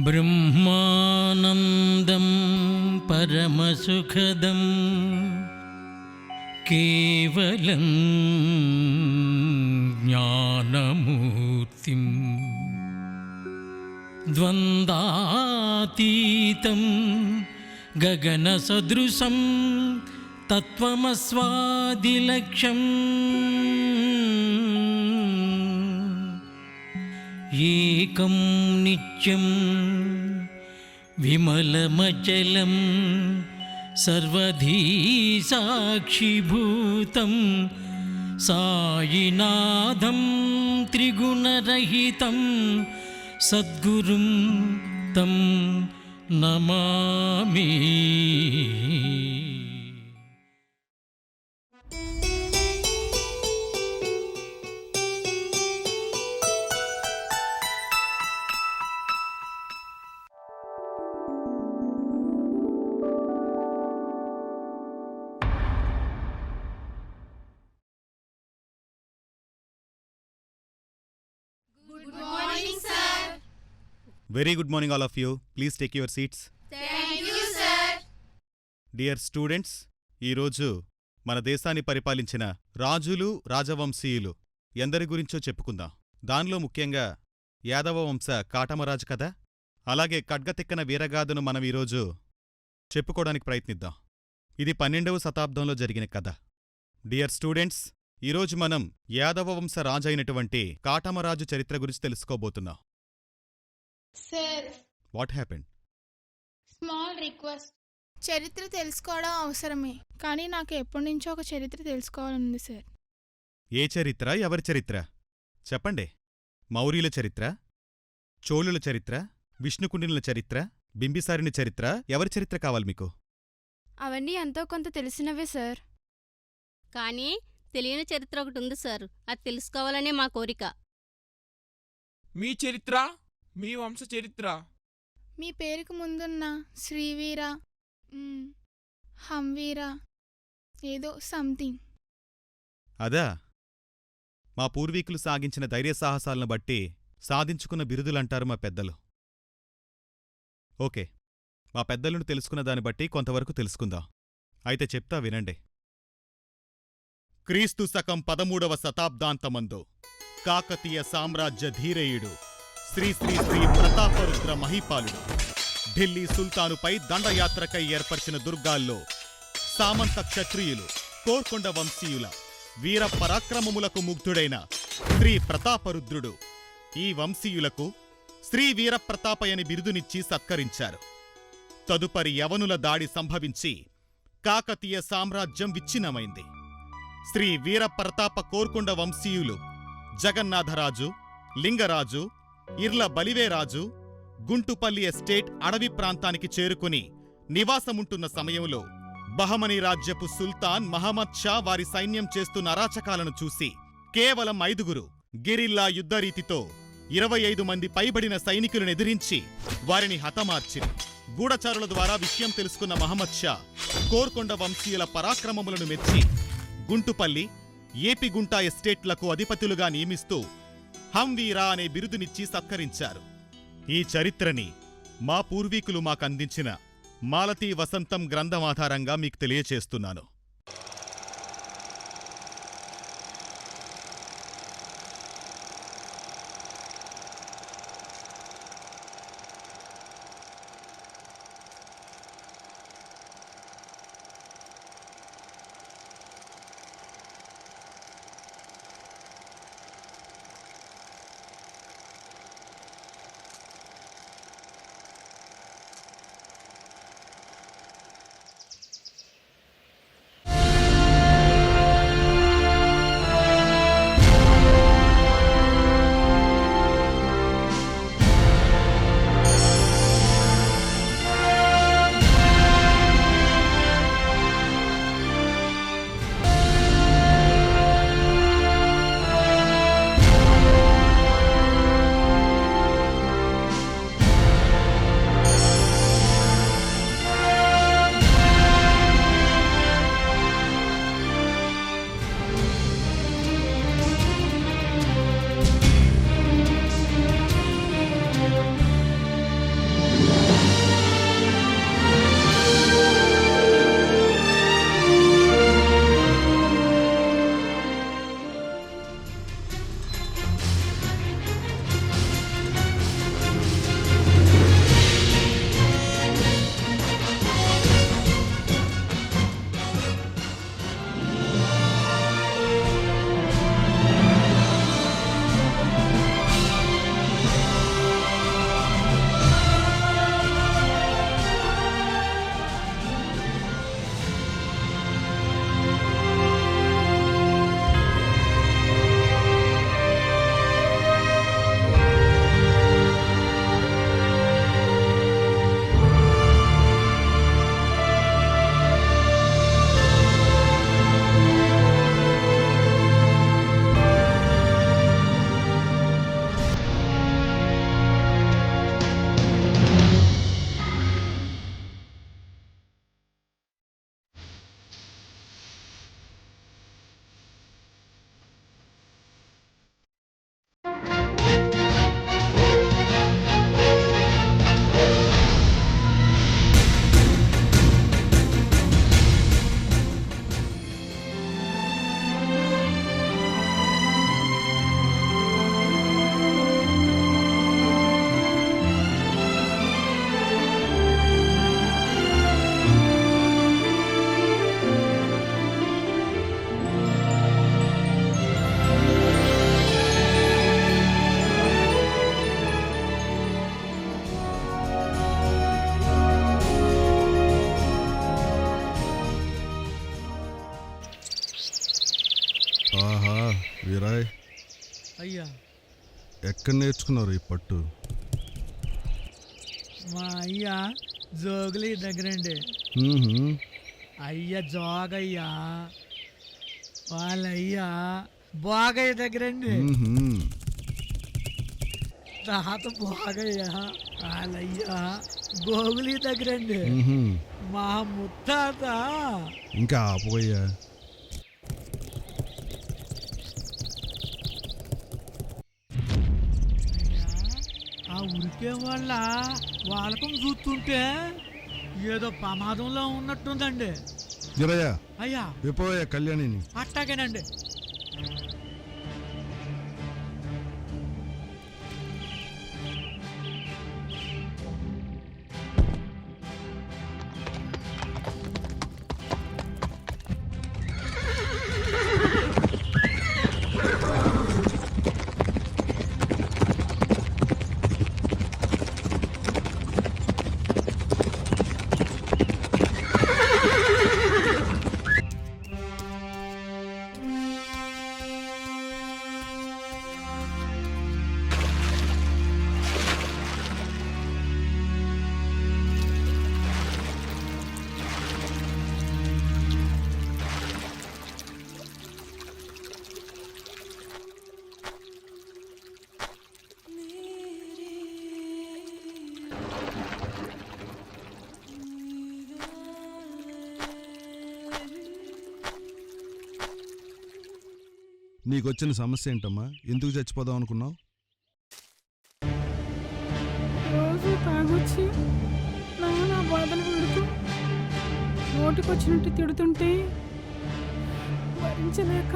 బ్రహ్మానందం పరమసుఖదం కేవలం జ్ఞానమూర్తిం ద్వంద్వాతీతం గగనసదృశం తత్వమస్వాదిలక్ష్యం ఏకం నిత్యం విమలమచలం సర్వధీ సాక్షిభూతం సాయినాథం త్రిగుణరహితం సద్గురుం తం నమామి. Very good morning all of you. Please take your seats. Thank you, sir. Dear students, ఈరోజు మన దేశాన్ని పరిపాలించిన రాజులు రాజవంశీయులు ఎందరి గురించో చెప్పుకుందాం. దానిలో ముఖ్యంగా యాదవ వంశ కాటమరాజు కథ, అలాగే ఖడ్గతిక్కన వీరగాథను మనం ఈరోజు చెప్పుకోవడానికి ప్రయత్నిద్దాం. ఇది 12వ శతాబ్దంలో జరిగిన కథ. డియర్ స్టూడెంట్స్, ఈరోజు మనం యాదవ వంశ రాజైనటువంటి కాటమరాజు చరిత్ర గురించి తెలుసుకోబోతున్నాం. Sir, what happened? Small request. చరిత్ర తెలుసుకోవడం అవసరమే, కానీ నాకు ఎప్పటి నుంచో ఒక చరిత్ర తెలుసుకోవాలనుంది సార్. ఏ చరిత్ర? ఎవరి చరిత్ర? చెప్పండి. మౌర్యుల చరిత్ర, చోళుల చరిత్ర, విష్ణుకుండినుల చరిత్ర, బింబిసారుని చరిత్ర, ఎవరి చరిత్ర కావాలి మీకు? అవన్నీ ఎంతో కొంత తెలిసినవే సార్. కానీ తెలియని చరిత్ర ఒకటి ఉంది సార్, అది తెలుసుకోవాలనే మా కోరిక. మీ చరిత్ర, మీ వంశ చరిత్ర. మీ పేరుకు ముందున్న శ్రీవీర, హంవీర, ఏదో సంథింగ్. అదా, మా పూర్వీకులు సాగించిన ధైర్యసాహసాలను బట్టి సాధించుకున్న బిరుదులంటారు మా పెద్దలు. ఓకే, మా పెద్దలను తెలుసుకున్న దాన్ని బట్టి కొంతవరకు తెలుసుకుందాం. అయితే చెప్తా వినండి. క్రీస్తు శకం 13వ శతాబ్దాంతమందు కాకతీయ సామ్రాజ్య ధీరేయుడు శ్రీ శ్రీ శ్రీ ప్రతాపరుద్ర మహీపాలుడు ఢిల్లీ సుల్తానుపై దండయాత్రకై ఏర్పరిచిన దుర్గాల్లో సామంత క్షత్రియులు, కోర్కొండ వంశీయుల వీర పరాక్రమములకు ముగ్ధుడైన శ్రీ ప్రతాపరుద్రుడు ఈ వంశీయులకు శ్రీ వీరప్రతాపయని బిరుదునిచ్చి సత్కరించారు. తదుపరి యవనుల దాడి సంభవించి కాకతీయ సామ్రాజ్యం విచ్ఛిన్నమైంది. శ్రీ వీరప్రతాప కోర్కొండ వంశీయులు జగన్నాథరాజు, లింగరాజు, ఇర్ల బలివేరాజు గుంటుపల్లి ఎస్టేట్ అడవి ప్రాంతానికి చేరుకుని నివాసముంటున్న సమయంలో బహమనీ రాజ్యపు సుల్తాన్ మహమ్మద్ షా వారి సైన్యం చేస్తున్న అరాచకాలను చూసి కేవలం 5 గిరిల్లా యుద్ధరీతితో 25 మంది పైబడిన సైనికులను ఎదిరించి వారిని హతమార్చిరి. గూఢచారుల ద్వారా విషయం తెలుసుకున్న మహమ్మద్ షా కోర్కొండ వంశీయుల పరాక్రమములను మెచ్చి గుంటుపల్లి, ఏపిగుంటా ఎస్టేట్లకు అధిపతులుగా నియమిస్తూ హంవీరా అనే బిరుదునిచ్చి సత్కరించారు. ఈ చరిత్రని మా పూర్వీకులు మాకందించిన మాలతీ వసంతం గ్రంథం ఆధారంగా మీకు తెలియచేస్తున్నాను. అయ్యా ఎక్కడ నేర్చుకున్నారు ఈ పట్టు? మా అయ్యా జోగులి దగ్గరండి. మ్మ్హ్మ్. అయ్యా జోగయ్యా వాళ్ళయ్యా బాగయ్య దగ్గరండి. మ్మ్హ్మ్. తాత బాగయ్యా వాళ్ళయ్యా గోగులి దగ్గరండి. మ్మ్హ్మ్. మా ముత్తాత ఇంకా ఆపోయ్యా. ఆ ఉరికే వాళ్ళ వాళ్ళకం చూస్తుంటే ఏదో ప్రమాదంలో ఉన్నట్టుందండి. గిరయ్య అయ్యా విపోయ కళ్యాణిని. అట్టాగేనండి. నీకొచ్చిన సమస్య ఏంటమ్మా? ఎందుకు చచ్చిపోదాం అనుకున్నావు? రోజు తాగొచ్చి నానా బాధలు పెడుతూ నోటికొచ్చినట్టు తిడుతుంటే భరించలేక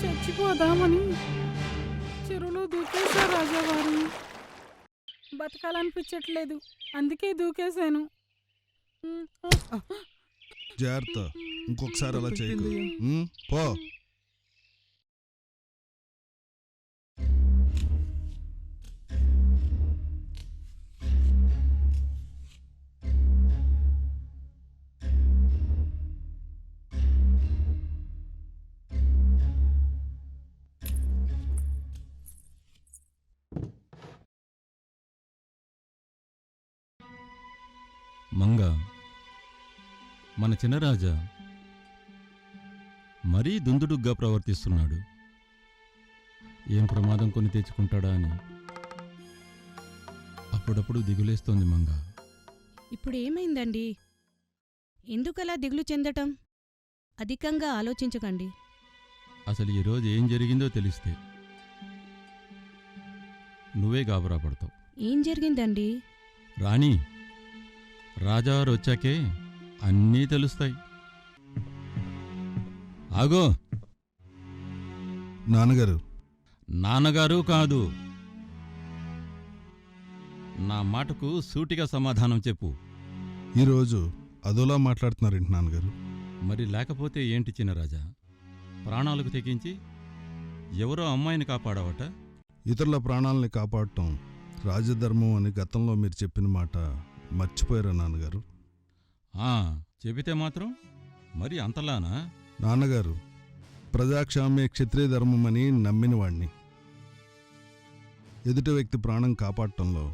చచ్చిపోదామని చెరువులో దూకేశా రాజావారు. బతకాలనిపించట్లేదు, అందుకే దూకేశాను. జాగ్రత్త, ఇంకొకసారి అలా చేయకు. పో. మంగ, మన చిన్నరాజా మరీ దుందుడుగ్గా ప్రవర్తిస్తున్నాడు. ఏం ప్రమాదం కొని తెచ్చుకుంటాడా అని అప్పుడప్పుడు దిగులేస్తోంది మంగ. ఇప్పుడు ఏమైందండి? ఎందుకలా దిగులు చెందటం? అధికంగా ఆలోచించకండి. అసలు ఈరోజు ఏం జరిగిందో తెలిస్తే నువ్వే గాబరా పడతావు. ఏం జరిగిందండి? రాణి, రాజావారు వచ్చాకే అన్నీ తెలుస్తాయి. ఆగో. నాన్నగారు. నాన్నగారు కాదు, నా మాటకు సూటిగా సమాధానం చెప్పు. ఈరోజు అదోలా మాట్లాడుతున్నారేంటి నాన్నగారు? మరి లేకపోతే ఏంటి చిన్నరాజా? ప్రాణాలకు తెగించి ఎవరో అమ్మాయిని కాపాడావట. ఇతరుల ప్రాణాలని కాపాడటం రాజధర్మం అని గతంలో మీరు చెప్పిన మాట మర్చిపోయారా నాన్నగారు? చెబితే మాత్రం మరి అంతలానా? నాన్నగారు, ప్రజాక్షామ్య క్షత్రియ ధర్మం అని నమ్మినవాణ్ణి. ఎదుటి వ్యక్తి ప్రాణం కాపాడటంలో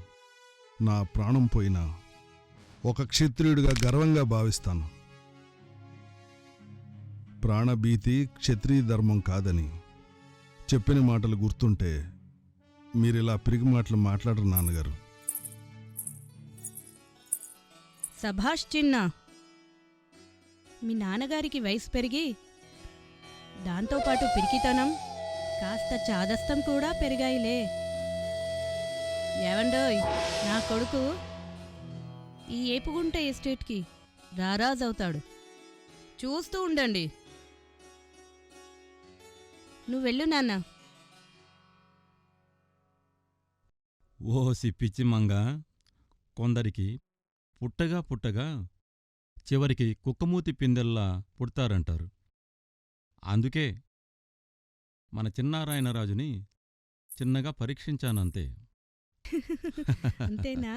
నా ప్రాణం పోయినా ఒక క్షత్రియుడిగా గర్వంగా భావిస్తాను. ప్రాణభీతి క్షత్రియ ధర్మం కాదని చెప్పిన మాటలు గుర్తుంటే మీరిలా పిరిగి మాటలు మాట్లాడరు నాన్నగారు. సభాష్ చిన్న, మీ నాన్నగారికి వయసు పెరిగి దాంతోపాటు పిరికితనం కాస్త చాదస్తం కూడా పెరిగాయిలే. ఏవండోయ్, నా కొడుకు ఈ ఏపుగుంట ఎస్టేట్కి రారాజవుతాడు. చూస్తూ ఉండండి. నువ్వెళ్ళు నాన్న. ఓసి పిచ్చి మంగ, కొందరికి పుట్టగా పుట్టగా చివరికి కుక్కమూతి పిందెల్లా పుడతారంటారు. అందుకే మన చిన్నారాయణరాజుని చిన్నగా పరీక్షించానంతే. అంతేనా?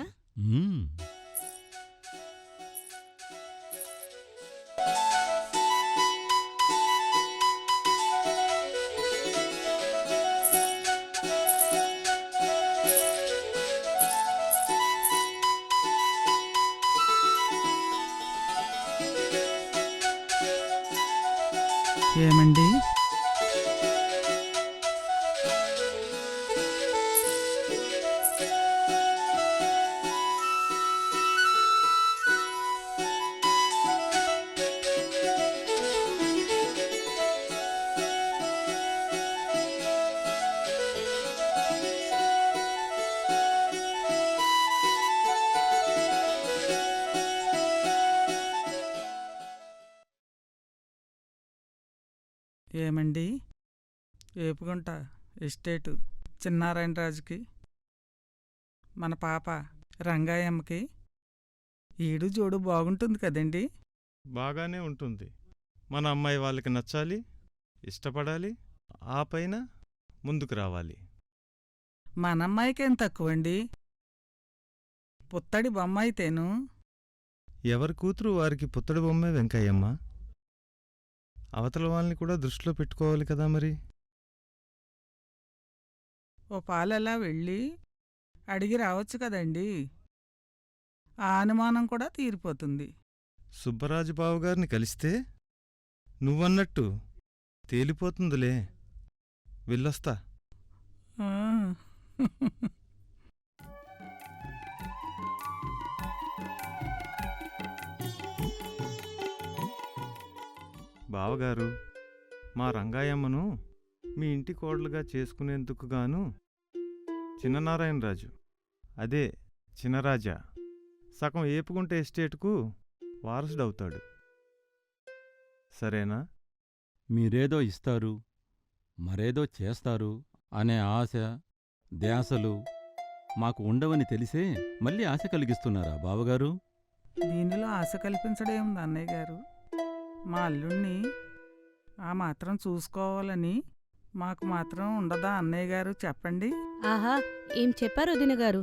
ఏమండి ఏమండి ఏపుకుంట ఎస్టేటు చిన్నారాయణ రాజుకి మన పాప రంగాయమ్మకి ఈడు జోడు బాగుంటుంది కదండి. బాగానే ఉంటుంది. మన అమ్మాయి వాళ్ళకి నచ్చాలి, ఇష్టపడాలి, ఆ పైన ముందుకు రావాలి. మన అమ్మాయికేం తక్కువండి, పుత్తడి బొమ్మ అయితేను. ఎవరి కూతురు వారికి పుత్తడి బొమ్మే వెంకయ్యమ్మ. అవతల వాళ్ళని కూడా దృష్టిలో పెట్టుకోవాలి కదా మరి. ఓ పాలెలా వెళ్ళి అడిగి రావచ్చు కదండి, ఆ అనుమానం కూడా తీరిపోతుంది. సుబ్బరాజు బావుగారిని కలిస్తే నువ్వన్నట్టు తేలిపోతుందిలే. వెళ్ళొస్తా. ఆ. బావగారు, మా రంగాయమ్మను మీ ఇంటి కోడలుగా చేసుకునేందుకు గాను చిన్ననారాయణరాజు, అదే చిన్నరాజా, సగం ఏపుగుంట ఎస్టేటుకు వారసుడవుతాడు. సరేనా? మీరేదో ఇస్తారు, మరేదో చేస్తారు అనే ఆశ, ధ్యాసలు మాకు ఉండవని తెలిసే మళ్ళీ ఆశ కలిగిస్తున్నారా బావగారు? దీనిలో ఆశ కల్పించడం ఉంది అన్నయ్య గారు. మా అల్లుణ్ణి ఆ మాత్రం చూసుకోవాలని మాకు మాత్రం ఉండదా అన్నయ్య గారు, చెప్పండి. ఆహా, ఏం చెప్పారు వదిన గారు?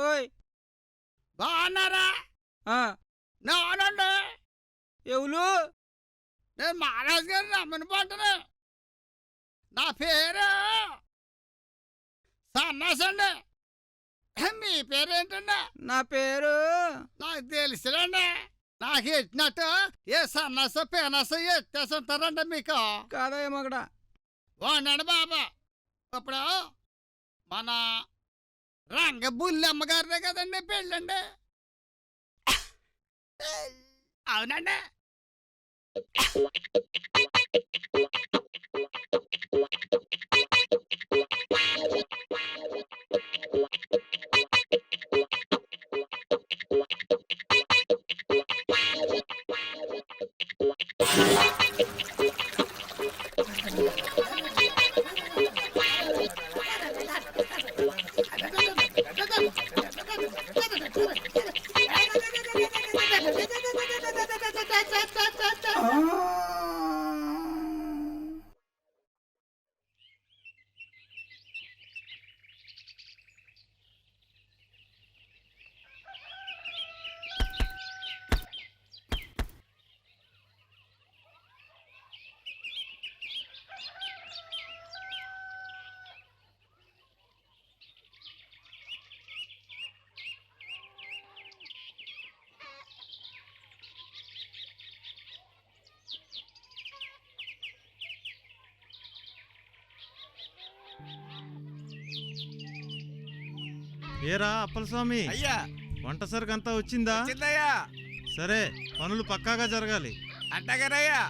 ఓయ్ బాగున్నారా? నానండి ఎవరు? నేను మహారాజు గారు రమ్మని పంటను. నా పేరు సన్నాసండి. మీ పేరేంటండి? నా పేరు నాకు తెలుసులండి. నాకు ఎట్టినట్టు ఏ సన్నాస పేనాస ఎత్తేస్తుంటారండి మీకు. కాదా మగడా బాగున్నాడు బాబా. ఇప్పుడు మన రంగ బుల్లమ్మ గారిదే కదండి పెళ్ళండి. అవునండి. ఏరా అప్పలస్వామి, అయ్యా వంట సరుకంతా వచ్చిందా? చిన్నయ్యా, సరే, పనులు పక్కాగా జరగాలి. అట్టగారయ్యా.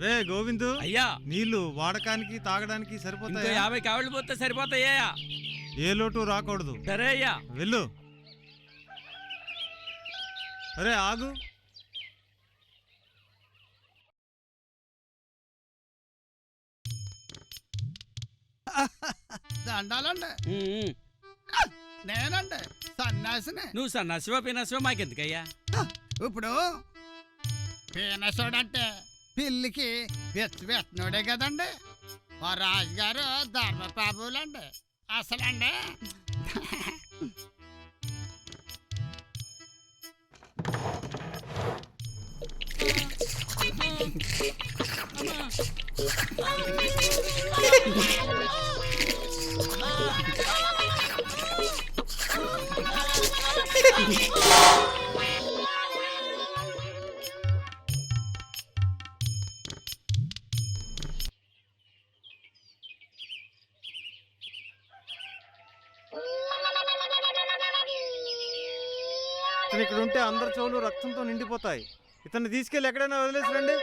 రే గోవిందు, అయ్యా నీళ్లు వాడకానికి తాగడానికి ఇంకో సరిపోతాయా? 50 కావళ్ళు పోతే సరిపోతాయ్యా. ఏ లోటు రాకూడదు. సరే అయ్యా. వెళ్ళు. అరే ఆగు. దండాలండి. ఉమ్. నేనండి సన్యాసిని. నువ్వు సన్నాసివా పినాసివా మాకెందుకయ్యా? ఇప్పుడు పీనసోడంటే పిల్లికి వెచ్చనోడే కదండి. మా రాజుగారు ధర్మప్రభువులండి అసలండి. ఇతను ఇక్కడ ఉంటే అందరి చెవులు రక్తంతో నిండిపోతాయి. ఇతన్ని తీసుకెళ్ళి ఎక్కడైనా వదిలేసిరండి.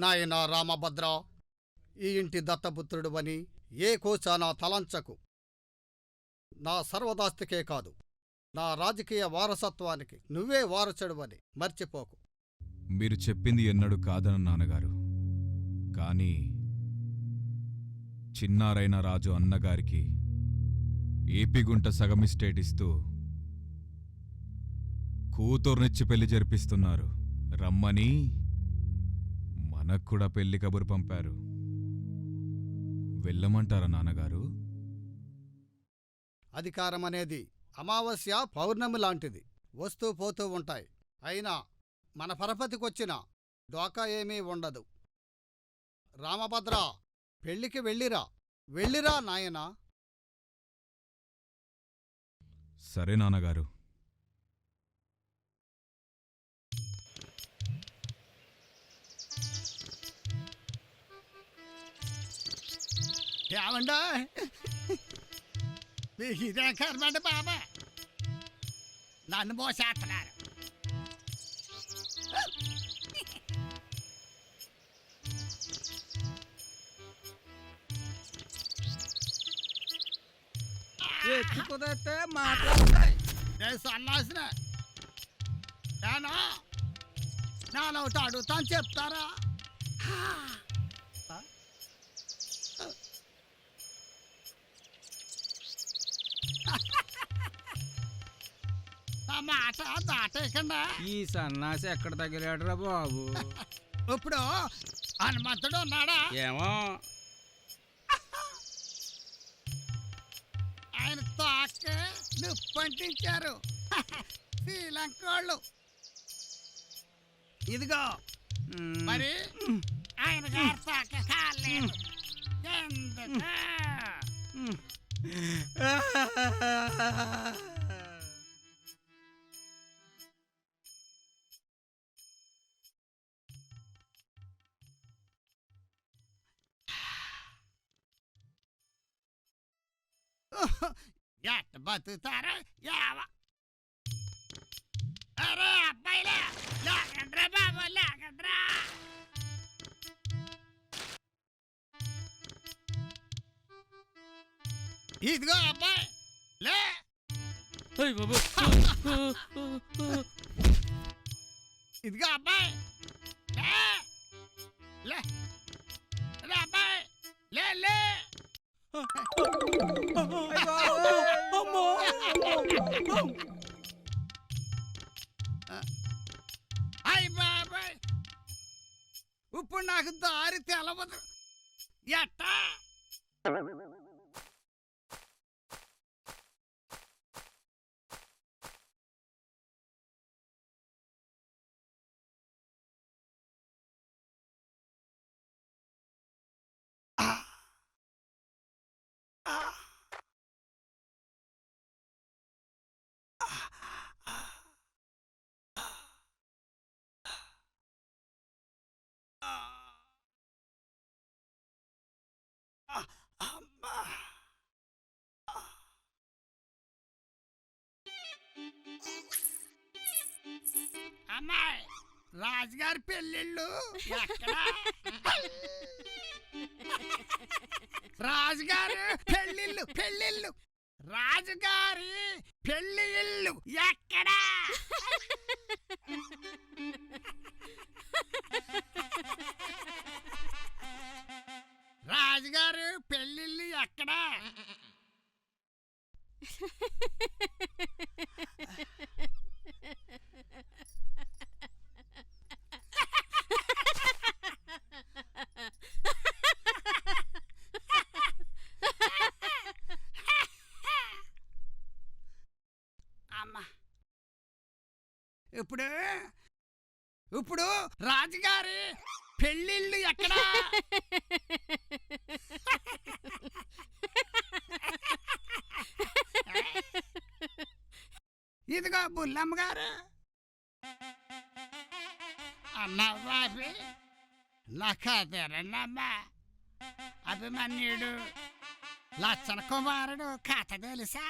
నాయనా రామభద్ర, ఈ ఇంటి దత్తపుత్రుడు అని ఏ కోశానా తలంచకు. నా సర్వదాస్తికే కాదు, నా రాజకీయ వారసత్వానికి నువ్వే వారసుడువని మర్చిపోకు. మీరు చెప్పింది ఎన్నడూ కాదన నాన్నగారు. కానీ చిన్నారైన రాజు అన్నగారికి ఏపీగుంట సగం ఎస్టేట్ ఇస్తూ కూతుర్నిచ్చి పెళ్లి జరిపిస్తున్నారు. రమ్మని మనక్కూడా పెళ్లి కబురు పంపారు. వెళ్ళమంటారా నాన్నగారు? అధికారం అనేది అమావాస్య పౌర్ణమి లాంటిది, వస్తూ పోతూ ఉంటాయి. అయినా మన పరపతికొచ్చిన డోకా ఏమీ ఉండదు. రామభద్ర, పెళ్లికి వెళ్ళిరా నాయనా. సరే నాన్నగారు. ఏమండో ఇదే కర్మండి బాబా, నన్ను మోసేస్తున్నారు. ఎత్తి కుదిరితే మాట్లాడతాయి. నేను సన్నాసిన నానొకటి అడుగుతాను, చెప్తారా? నా మాట దాటేయకుండా. ఈ సన్నాసి ఎక్కడ తగిలాడురా బాబు? ఇప్పుడు హనుమంతుడు ఉన్నాడా? ఏమో. ఆయన తాకే నిప్పంటించారు శ్రీలంకోళ్ళు. ఇదిగో మరి ఆయన గారు తాకే కాలేదు. ఎందుకు? ఎట్ట బతుకుతారు? అరే అబ్బాయిలే, లాగండ్రా బాబు, లాగండ్రా. ఇదిగో అబ్బాయి, లే. అయ్ బాబు. ఇదిగో అబ్బాయి, లే లే లే అబ్బాయి, లే లే. అయ్ బాబాయ్, ఇప్పుడు నాకు దారి తెలవదు. ఎట్టా అమ్మా. అమ్మాయి రాజుగారి పెళ్ళిళ్ళు ఎక్కడ? రాజుగారు పెళ్ళిళ్ళు పెళ్ళిళ్ళు రాజుగారి పెళ్లి ఇల్లు ఎక్కడా? రాజుగారు పెళ్ళిళ్ళు ఎక్కడా? అమ్మా ఇప్పుడు రాజుగారి పెళ్ళిళ్ళు ఎక్కడా? ఇదిగో బుల్లమ్మ గారు అన్నవాపి నా కథరన్నమ్మా అభిమన్యుడు లచ్చన కుమారుడు కథ తెలుసా?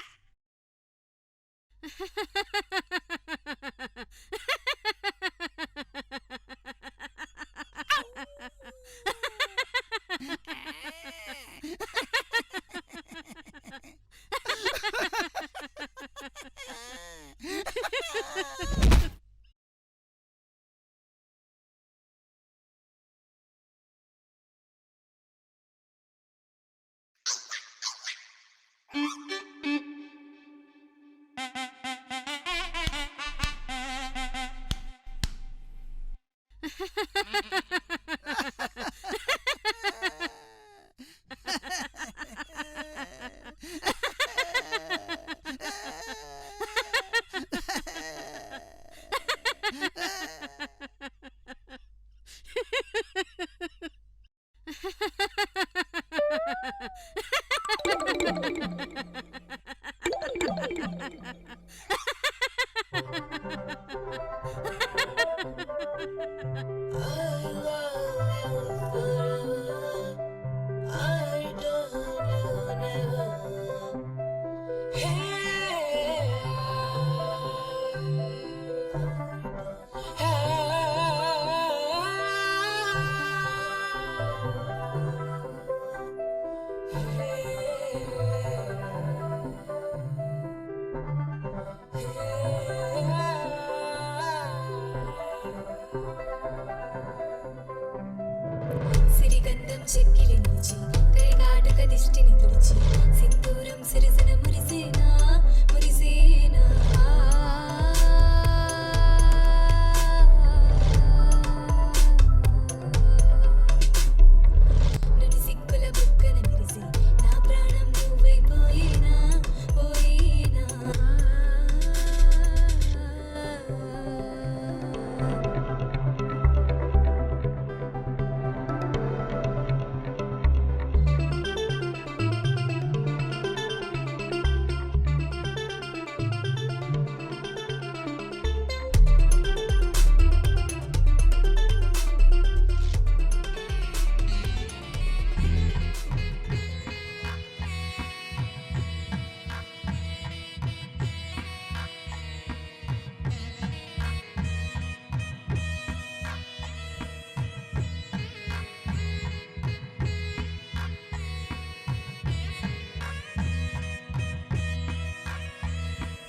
సిరిగంధం చెక్కిలి నుంచి కైనాటక దిష్టిని తుడిచి సింధూరం సిరిసిన మురిసేనా మురిసేనా నుడి సిక్కుల బుక్కన మెరిసి నా ప్రాణం నువ్వైపోయేనా పోయేనా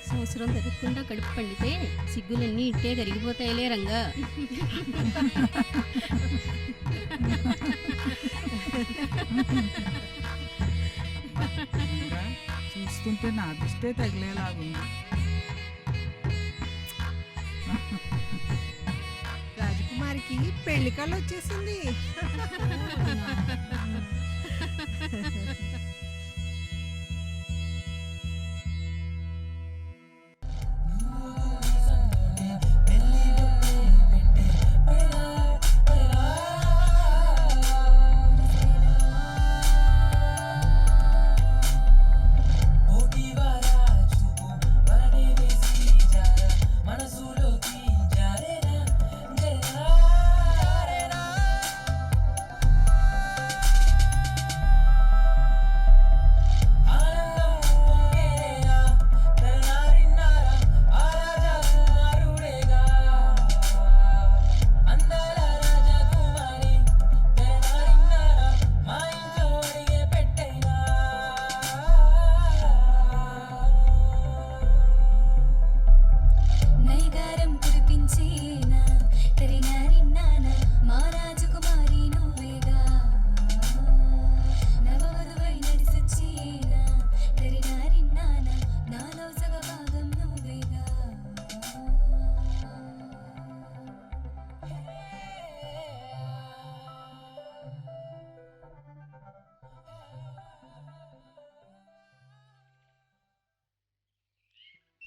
సంవత్సరం తిరగకుండా కడుపు పండితే సిగ్గులన్నీ ఇట్టే కరిగిపోతాయిలే రంగా. చూస్తుంటే నా దృష్టే తగిలేలాగుంది. రాజకుమారికి పెళ్లి కళ్ళు వచ్చేసింది.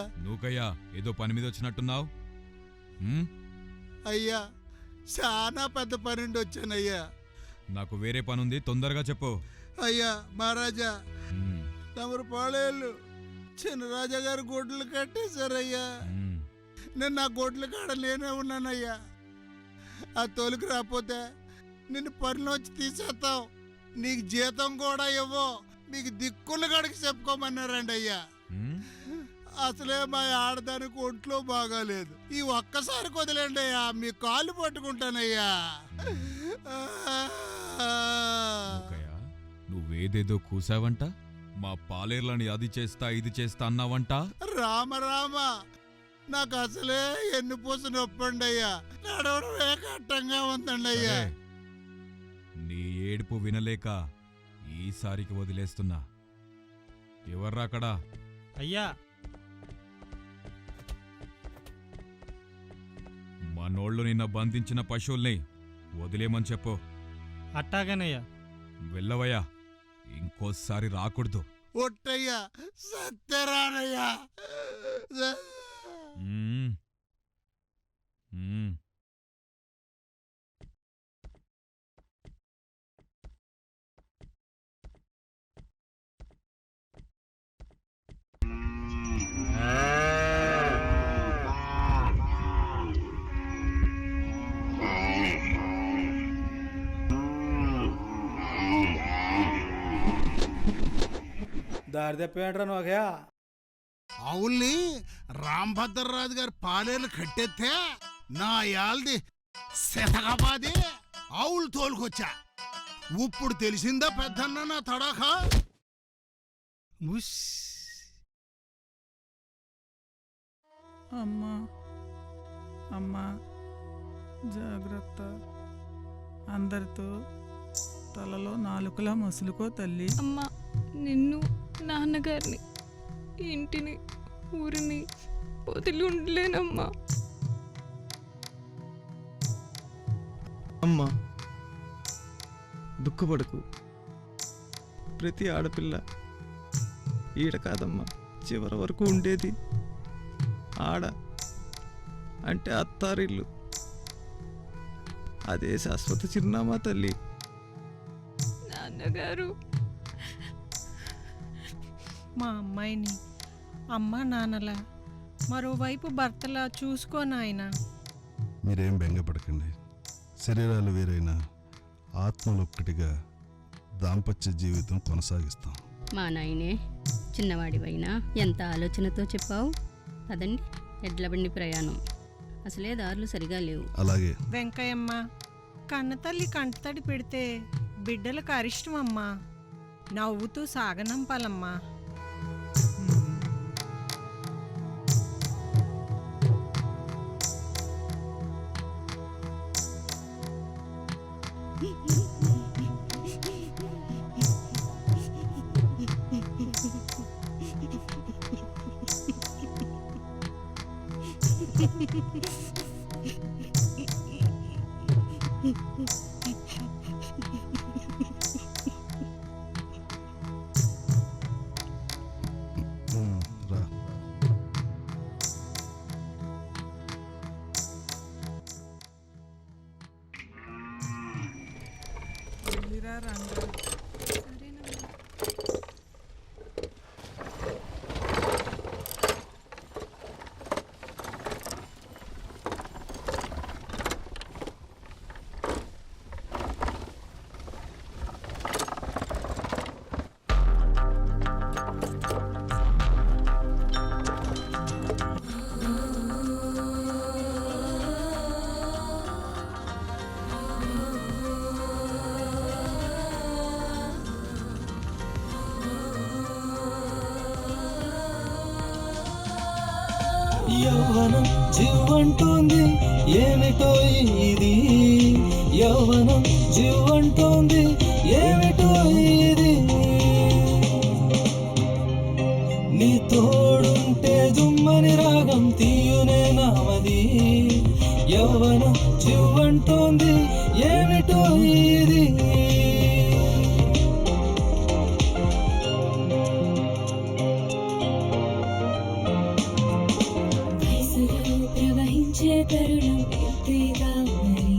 అయ్యా. నువ్వయ్యా ఏదో పని మీద వచ్చినట్టున్నావు. అయ్యా చాలా పెద్ద పని నుండి వచ్చానయ్యా. నాకు వేరే పనుంది, తొందరగా చెప్పు. అయ్యా మహారాజా, తమరు పాలేళ్ళు చిన్నరాజా గారు గొడ్లు కట్టేశారయ్యా. నేను నా గొడ్ల కాడ నేనే ఉన్నానయ్యా. ఆ తొలికి రాకపోతే నిన్ను పనిలోంచి తీసేస్తావు, నీకు జీతం కూడా ఇవ్వు, మీకు దిక్కుల కాడికి చెప్పుకోమన్నారండి అయ్యా. అసలే మా ఆడదానికి ఒంట్లో బాగాలేదు, ఈ ఒక్కసారి వదిలేండి అయ్యా, మీ కాళ్ళు పట్టుకుంటానయ్యా. నువ్వేదేదో కూసావంట, మా పాలేర్లని అది చేస్తా ఇది చేస్తా అన్నావంట. రామ రామ, నాకు అసలే ఎన్నుపూస నొప్పండి అయ్యా, నడవడమే కట్టంగా ఉందండి అయ్యా. నీ ఏడుపు వినలేక ఈసారికి వదిలేస్తున్నా. ఎవర్రా అక్కడ? అయ్యా మనోళ్ళు నిన్న బంధించిన పశువుల్ని వదిలేమని చెప్పు. అట్టాగనయ్యా. వెళ్ళవయ్యా, ఇంకోసారి రాకూడదు. ఒట్టయ్యా, సత్యరానయ్యా. దారి తప్పేంట్రా నువ్వయ్యా? ఆవుల్ని రాంభద్రరాజు గారి పాలేర్లు కట్టెత్తే నా యాల్ది శతకపాది ఆవులు తోలుకొచ్చా. ఇప్పుడు తెలిసిందా పెద్దన్న నా తడాఖా? అమ్మా అమ్మా జాగ్రత్త, అందరితో తలలో నాలుకలా మసులుకో తల్లి. అమ్మా, నిన్ను నాన్నగారిని ఇంటిని ఊరిని వదిలి ఉండలేనమ్మా. అమ్మా దుఃఖపడకు, ప్రతి ఆడపిల్ల ఈడ కాదమ్మా చివరి వరకు ఉండేది. ఆడ అంటే అత్తారిల్లు, అదే శాశ్వత చిరునామా తల్లి. నాన్నగారు, మా అమ్మాయిని అమ్మ నాన్నలా మరోవైపు భర్తలా చూసుకోనాయన. మీరేం బెంగపడకండి, శరీరాలు వేరైనా ఆత్మలు ఒక్కటిగా దాంపత్య జీవితం కొనసాగిస్తాం. మా నాయనే చిన్నవాడివైనా ఎంత ఆలోచనతో చెప్పావు. పదండి, ఎడ్ల బండి ప్రయాణం. అసలే దారులు సరిగా లేవు. అలాగే వెంకయ్యమ్మ, కన్నతల్లి కంటతడి పెడితే బిడ్డలకు అరిష్టమమ్మా, నవ్వుతూ సాగనంపాలమ్మా. రా. వెళ్ళిరా రంగా. యౌవనం జీవంటోంది ఏమిటో ఇది, యౌవనం జీవంటోంది ఏమిటో ఇది, నీ తోడుంటే జుమ్మని రాగం తీయునే నామది, యౌవనం జీవంటోంది ఏమిటో ఇది. తరుణం ఎంతేగా మరి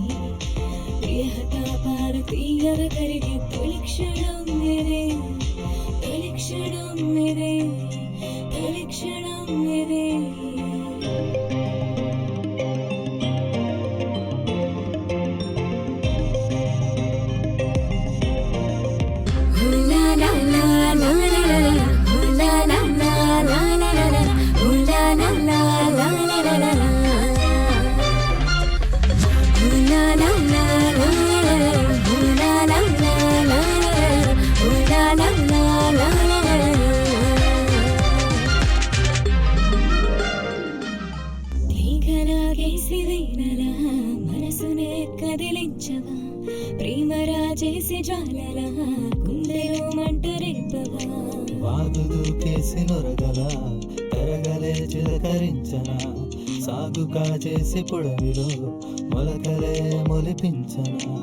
ప్రియహత భారతీయవ కరిగే తొలి క్షణం ఇదే తొలి క్షణం ఇదే తొలి క్షణం ఇదే మనసునే కదిలించవా ప్రేమరాజేసి జ్వాలలా గుండెలో మంట రేపవా వాగు దూకేసి నొరగల కరగలే చిలకరించనా సాగు కాజేసి పొడవిలో మొలకలే మొలిపించనా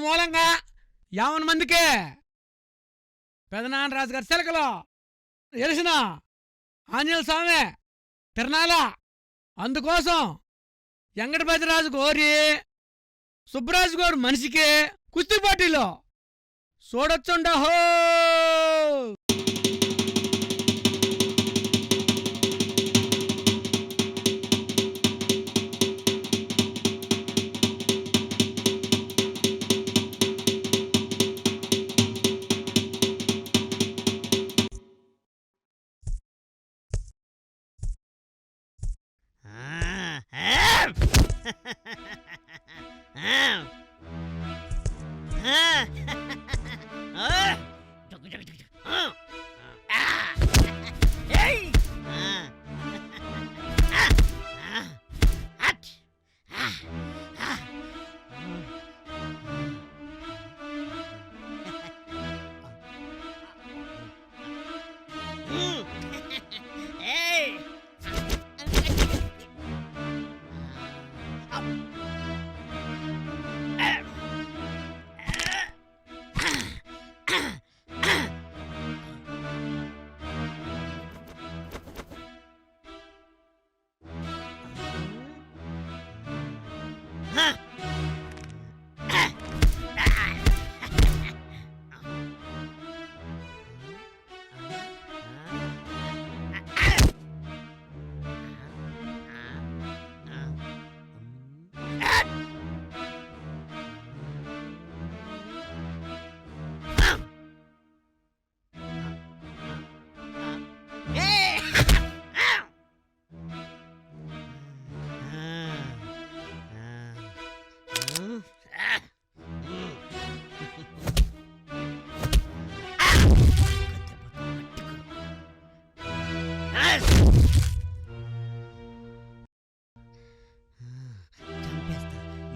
మూలంగా 50 మందికే పెదనాన్న రాజు గారి చిలకలో ఎలిసిన ఆంజనేయ స్వామి తిరణాల అందుకోసం వెంకటపతి రాజు గోరి సుబ్బరాజు గారు మనిషికి కుస్తీ పోటీలో చూడొచ్చుండహో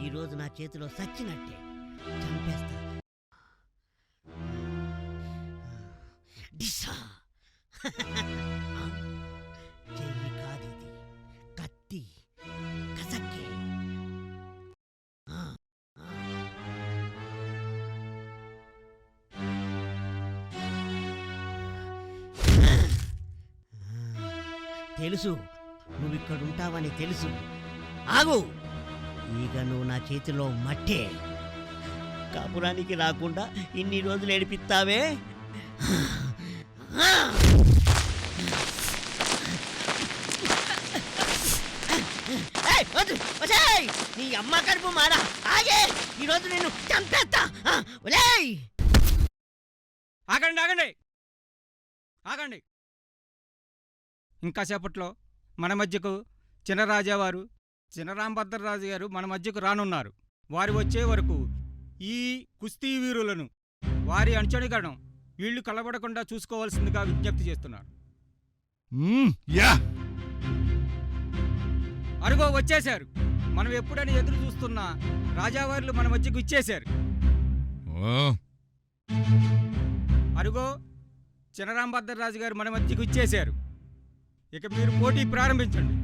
ఈరోజు నా చేతిలో సచ్చినట్టే చంపేస్తా. డిసా చెయ్యి కాదిది, కత్తి కసక్కే. తెలుసు నువ్విక్కడుంటావని తెలుసు. ఆగు, ఇక నువ్వు నా చేతిలో మట్టే. కాపురానికి రాకుండా ఇన్ని రోజులు ఏడిపిస్తావే. నీ అమ్మ కడుపు మారా, ఆగే, ఈరోజు నేను చంపేస్తా. ఆగండి ఆగండి ఆగండి. ఇంకా సేపట్లో మన మధ్యకు చినరాజావారు చినరాంభద్రరాజు గారు మన మధ్యకు రానున్నారు. వారు వచ్చే వరకు ఈ కుస్తీ వీరులను వారి అంచనీకరణం వీళ్ళు కలబడకుండా చూసుకోవాల్సిందిగా విజ్ఞప్తి చేస్తున్నారు. అరుగో వచ్చేశారు. మనం ఎప్పుడని ఎదురు చూస్తున్న రాజావార్లు మన మధ్యకు ఇచ్చేశారు. అరుగో చినరాంభద్రరాజు గారు మన మధ్యకు ఇచ్చేశారు. ఇక మీరు పోటీ ప్రారంభించండి.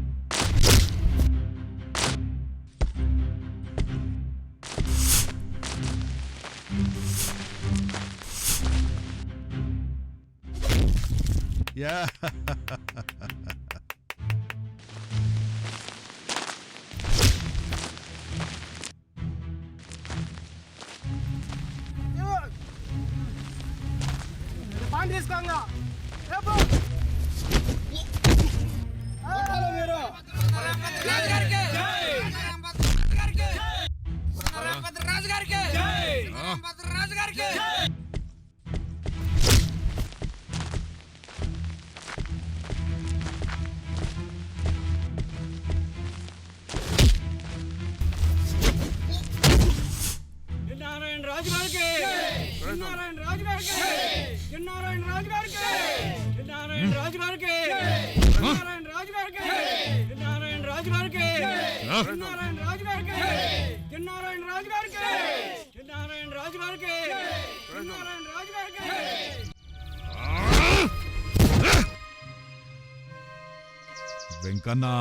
వెంకన్నా,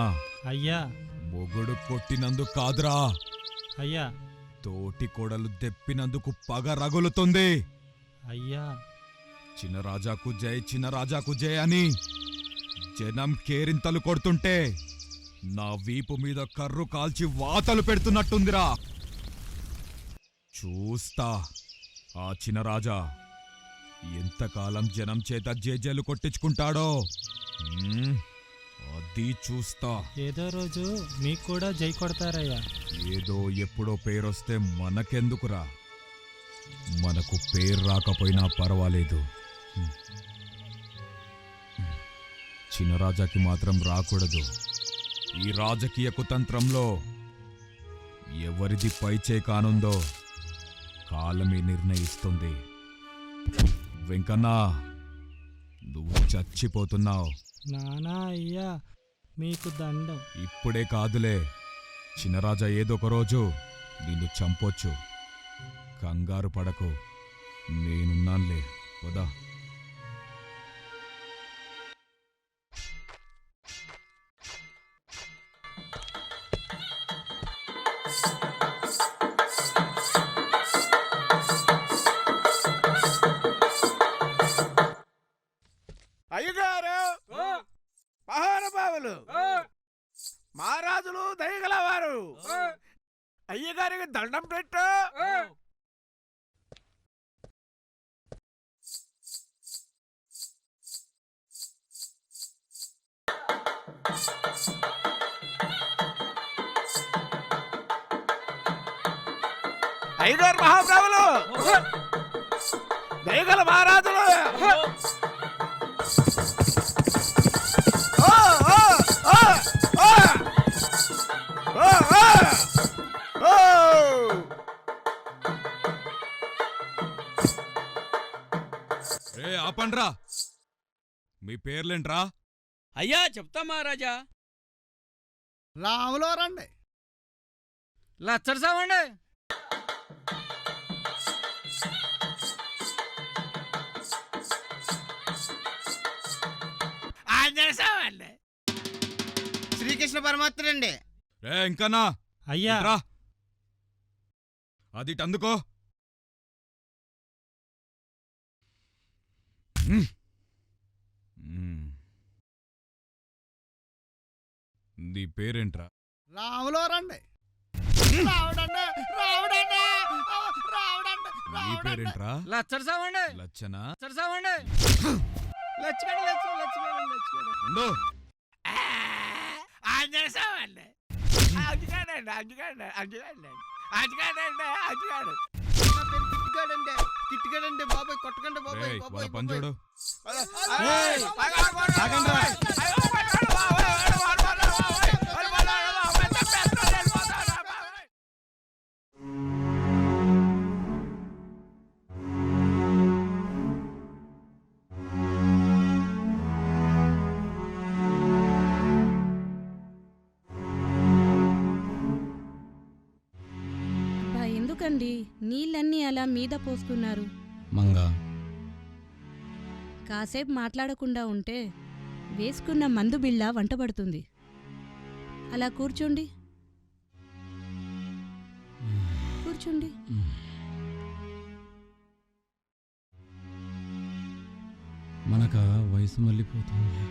అయ్యా. మొగుడు కొట్టినందుకు కాదురా అయ్యా, తోటి కొడలు దెప్పినందుకు పగ రగులుతుంది. అయ్యా, చిన్నరాజాకు జై, చిన్నరాజాకు జై అని జనం కేరింతలు కొడుతుంటే నా వీపు మీద కర్రు కాల్చి వాతలు పెడుతున్నట్టుందిరా. చూస్తా ఆ చిన్నరాజా ఎంతకాలం జనం చేత జేజేలు కొట్టించుకుంటాడో. అది చూస్తా. ఏదో రోజు మీకు కూడా జై కొడతారయ్యా. ఏదో ఎప్పుడో పేరొస్తే మనకెందుకురా? మనకు పేరు రాకపోయినా పర్వాలేదు. చిన్నరాజాకి మాత్రం రాకూడదు. ఈ రాజకీయ కుతంత్రంలో ఎవరిది పైచే కానుందో కాలమే నిర్ణయిస్తుంది. వెంకన్నా, నువ్వు చచ్చిపోతున్నావు. నానా అయ్యా, మీకు దండం. ఇప్పుడే కాదులే, చిన్నరాజా ఏదో ఒక రోజు నిన్ను చంపొచ్చు. కంగారు పడకు, నేనున్నానులే. వదా. అయ్యగారు, మహానుభావులు, మహారాజులు, దయగలవారు, అయ్యగారికి దండం పెట్టు. అయ్యగారు, మహాప్రభులు, దయగల మహారాజులు, ఆపండ్రా. మీ పేర్లేంట్రా? అయ్యా చెప్తా మహారాజా. రాములో రండి. లచ్చరసామండి. ఆంజనేయస్వామి. శ్రీకృష్ణ పరమాత్ముడండి. ఇంకనా అయ్యా, అది అందుకో. నీ పేరేంట్రా? రాములో రండి. రావుడండి, రావుడండి, రావుడండి. నీ పేరేంట్రా? లచ్చరసామండి. లచ్చనా? లచ్చరసామండి. లచ్చగడ లచ్చగడ ఉండు. ఆంజనేయస్వామి. అంజుగాడండి, అంజుగాడండి, అంజుగాడండి, అంజుగాడండి, అంజుగాడు. కిట్టుగాడండి, కిట్టుగాడండి బాబాయ్, కొట్టకండి బాబాయ్. వాళ్ళ పని చూడు. ఎందుకండి నీళ్ళన్నీ అలా మీద పోస్తున్నారు? మంగా, కాసేపు మాట్లాడకుండా ఉంటే వేసుకున్న మందు బిళ్ళ వంటబడుతుంది. అలా కూర్చోండి, కూర్చోండి. మనక వయసు మళ్ళీపోతుంది.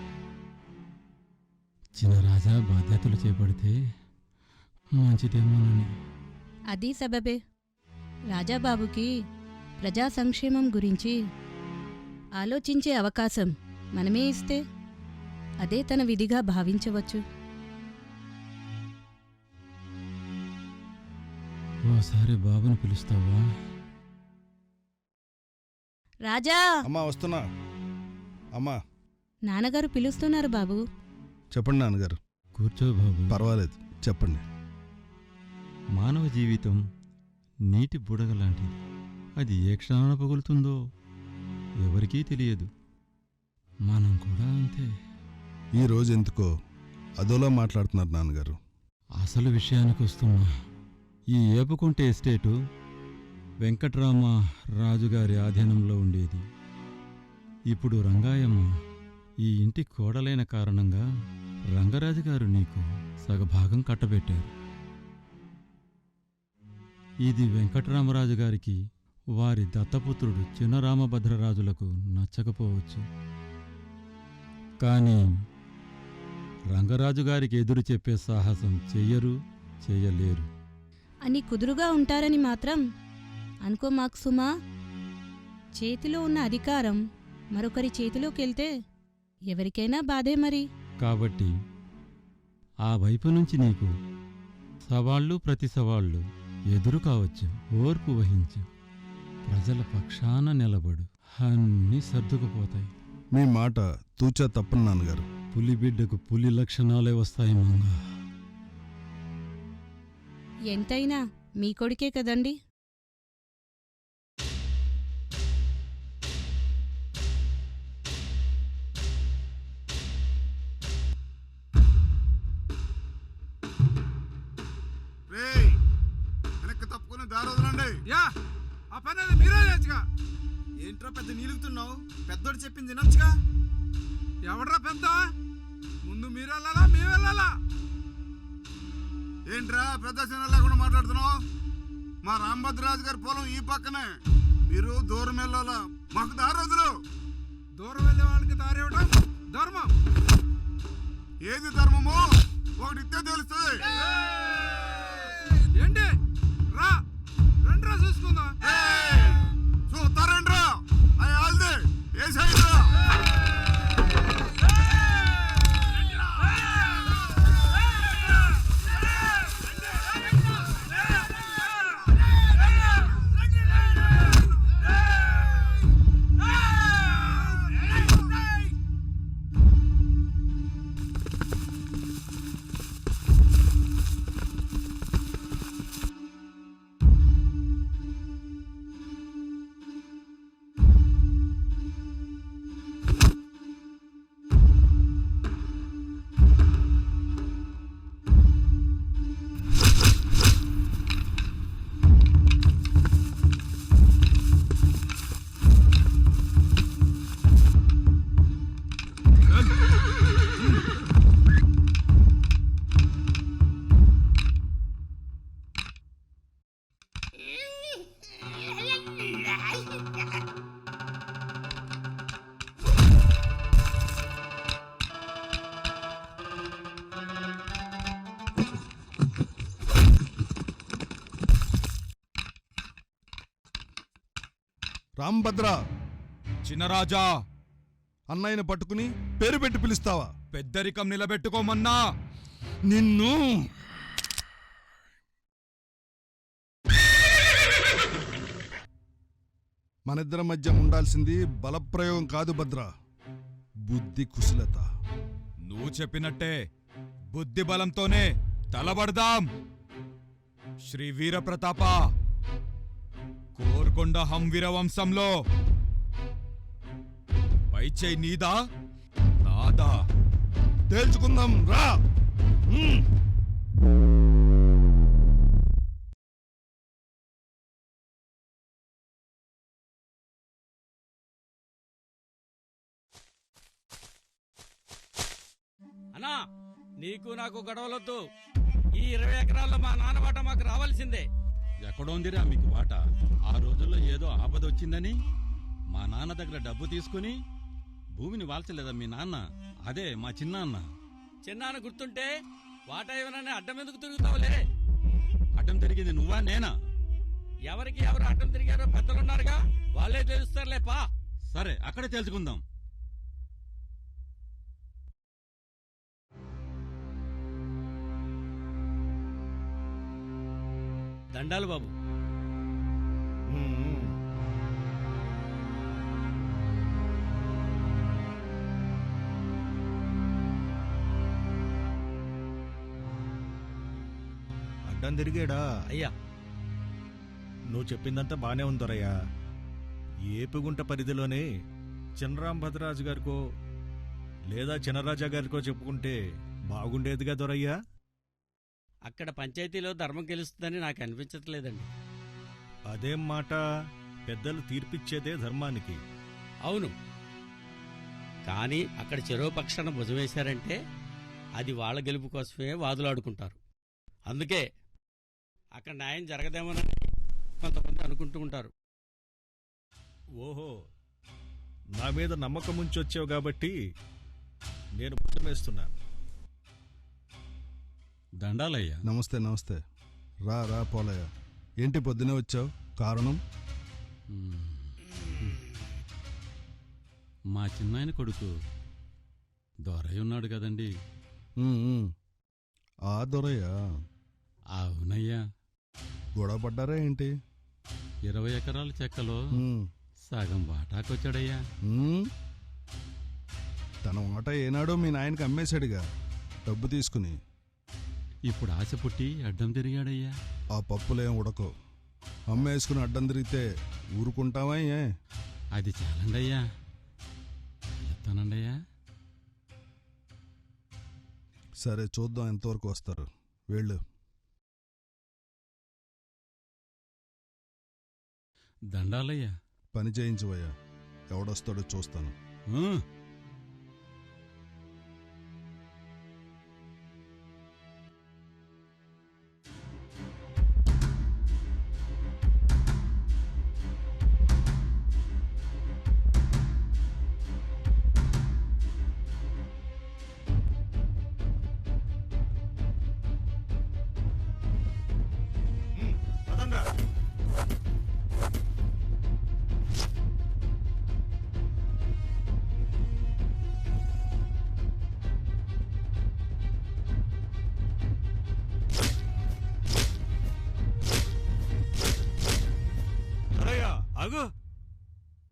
చిన్న రాజా బాధ్యతలు చేపడితే మంచిదేమోనని. అది సబబే. రాజాబాబుకి ప్రజా సంక్షేమం గురించి ఆలోచించే అవకాశం మనమే ఇస్తే అదే తన విధిగా భావించవచ్చు. ఓసారి బాబుని పిలుస్తావా? రాజా! అమ్మా వస్తున్నా. అమ్మా నాన్నగారు పిలుస్తున్నారు బాబు. చెప్పండి నాన్నగారు. కూర్చో బాబు. పర్వాలేదు, చెప్పండి. మానవ జీవితం నీటి బుడగ లాంటిది. అది ఏ క్షణాన పగులుతుందో ఎవరికీ తెలియదు. మనం కూడా అంతే. ఈ రోజు ఎందుకో అదోలా మాట్లాడుతున్నారు నాన్నగారు. అసలు విషయానికి వస్తున్నా. ఈ ఏపుకుంటే ఎస్టేటు వెంకట్రామ రాజుగారి ఆధీనంలో ఉండేది. ఇప్పుడు రంగాయమ్మ ఈ ఇంటి కోడలైన కారణంగా రంగరాజు గారు నీకు సగభాగం కట్టబెట్టారు. ఇది వెంకటరామరాజు గారికి వారి దత్తపుత్రుడు చిన్నరామభద్రరాజులకు నచ్చకపోవచ్చు. కానీ రంగరాజు గారికి ఎదురు చెప్పే సాహసం చెయ్యరు, చెయ్యలేరు అని కుదురుగా ఉంటారని మాత్రం అనుకోమాకు సుమా. చేతిలో ఉన్న అధికారం మరొకరి చేతిలోకెళ్తే ఎవరికైనా బాధే మరి. కాబట్టి ఆ వైపు నుంచి నీకు సవాళ్ళు ప్రతి సవాళ్ళు ఎదురు కావచ్చు. ఓర్పు వహించు. ప్రజల పక్షాన నిలబడు. అన్నీ సర్దుకుపోతాయి. మీ మాట తూచా తప్పని నాన్నగారు. పులి బిడ్డకు పులి లక్షణాలే వస్తాయి మంగా. ఎంతైనా మీ కొడుకే కదండి. వెనక్కి తప్పుకుని దారి వదలండి. యా ఆ పని అది మీరే చేయొచ్చుగా. ఏంట్రా పెద్ద నీలుగుతున్నావు? పెద్దోడు చెప్పింది వినొచ్చుగా. ఎవడ్రా పెద్ద? ముందు మీరు వెళ్ళాలా మేము వెళ్ళాలా? ఏంట్రా పెద్ద చిన్న లేకుండా మాట్లాడుతున్నావు? మా రామభద్రరాజు గారి పొలం ఈ పక్కనే. మీరు దూరం వెళ్ళాలా? మాకు దారి వదులు. దూరం వెళ్ళే వాళ్ళకి దారి ఇవ్వడం ధర్మం. ఏది ధర్మమో ఒకటి ఇస్తే తెలుస్తుంది. ఏంటి రా రండ్రా చూసుకుందాం. చూస్తారండ్రా అల్దే ఏ సైడ్ రా. రాంభద్ర, చిన్నరాజా, అన్నయ్యను పట్టుకుని పేరు పెట్టి పిలుస్తావా? పెద్దరికం నిలబెట్టుకోమన్నా. నిన్ను మనిద్దరి మధ్య ఉండాల్సింది బలప్రయోగం కాదు భద్ర, బుద్ధి కుశలత. నువ్వు చెప్పినట్టే బుద్ధి బలంతోనే తలబడదాం. శ్రీ వీరప్రతాప, కోర్కొండ హంవీర వంశంలో పైచై నీదా నాదా తేల్చుకుందాం రా. అన్నా నీకు నాకు గొడవలొద్దు. ఈ 20 ఎకరాల్లో మా నాన్న వాట మాకు రావాల్సిందే. ఎక్కడో ఉందిరా మీకు వాట? ఆ రోజుల్లో ఏదో ఆపద వచ్చిందని మా నాన్న దగ్గర డబ్బు తీసుకుని భూమిని వాల్చలేదా మీ నాన్న? అదే మా చిన్నాన్న. చిన్నాన్న గుర్తుంటే వాటా ఏమన్నా అడ్డం ఎందుకు తిరుగుతావులే? అడ్డం తిరిగింది నువ్వా నేనా? ఎవరికి ఎవరు అడ్డం తిరిగారో పెద్దలున్నారుగా, వాళ్ళే తెలుస్తారులే. పా. సరే, అక్కడే తెలుసుకుందాం. దండాలు బాబు. అడ్డం తిరిగాడా? అయ్యా, నువ్వు చెప్పిందంతా బానే ఉందరయ్యా. ఏపుగుంట పరిధిలోనే చిన్నరాం భద్రరాజు గారికో లేదా చిన్నరాజా గారికో చెప్పుకుంటే బాగుండేదిగా దొరయ్యా. అక్కడ పంచాయతీలో ధర్మం గెలుస్తుందని నాకు అనిపించట్లేదండి. అదేం మాట? పెద్దలు తీర్పిచ్చేదే ధర్మానికి. అవును, కానీ అక్కడ చెరో పక్షాన భుజం వేశారంటే అది వాళ్ళ గెలుపు కోసమే వాదులాడుకుంటారు. అందుకే అక్కడ న్యాయం జరగదేమోనని కొంతమంది అనుకుంటూ ఉంటారు. ఓహో, నా మీద నమ్మకం ఉంచొచ్చావు కాబట్టి నేను భుజం వేస్తున్నాను. దండాలయ్యా. నమస్తే నమస్తే. రా రా పోలయ్య. ఏంటి పొద్దునే వచ్చావు? కారణం? మా చిన్నాయన కొడుకు దొరయ్య ఉన్నాడు కదండి. ఆ దొరయ్యా? అవునయ్యా. గొడవ పడ్డారా ఏంటి? 20 ఎకరాల చెక్కలో సగం వాటాకొచ్చాడయ్యా. తన వాటా ఏనాడో మీ నాయనకి అమ్మేశాడుగా డబ్బు తీసుకుని. ఇప్పుడు ఆశ పుట్టి అడ్డం తిరిగాడయ్యా. ఆ పప్పులేం ఉడకో. అమ్మేసుకుని అడ్డం తిరిగితే ఊరుకుంటావా? ఏ అది చాలండయ్యా. చెప్తానండయ్యా. సరే, చూద్దాం ఎంతవరకు వస్తారు. వెళ్ళు. దండాలయ్యా. పని చేయించవయ్యా. ఎవడొస్తాడో చూస్తాను.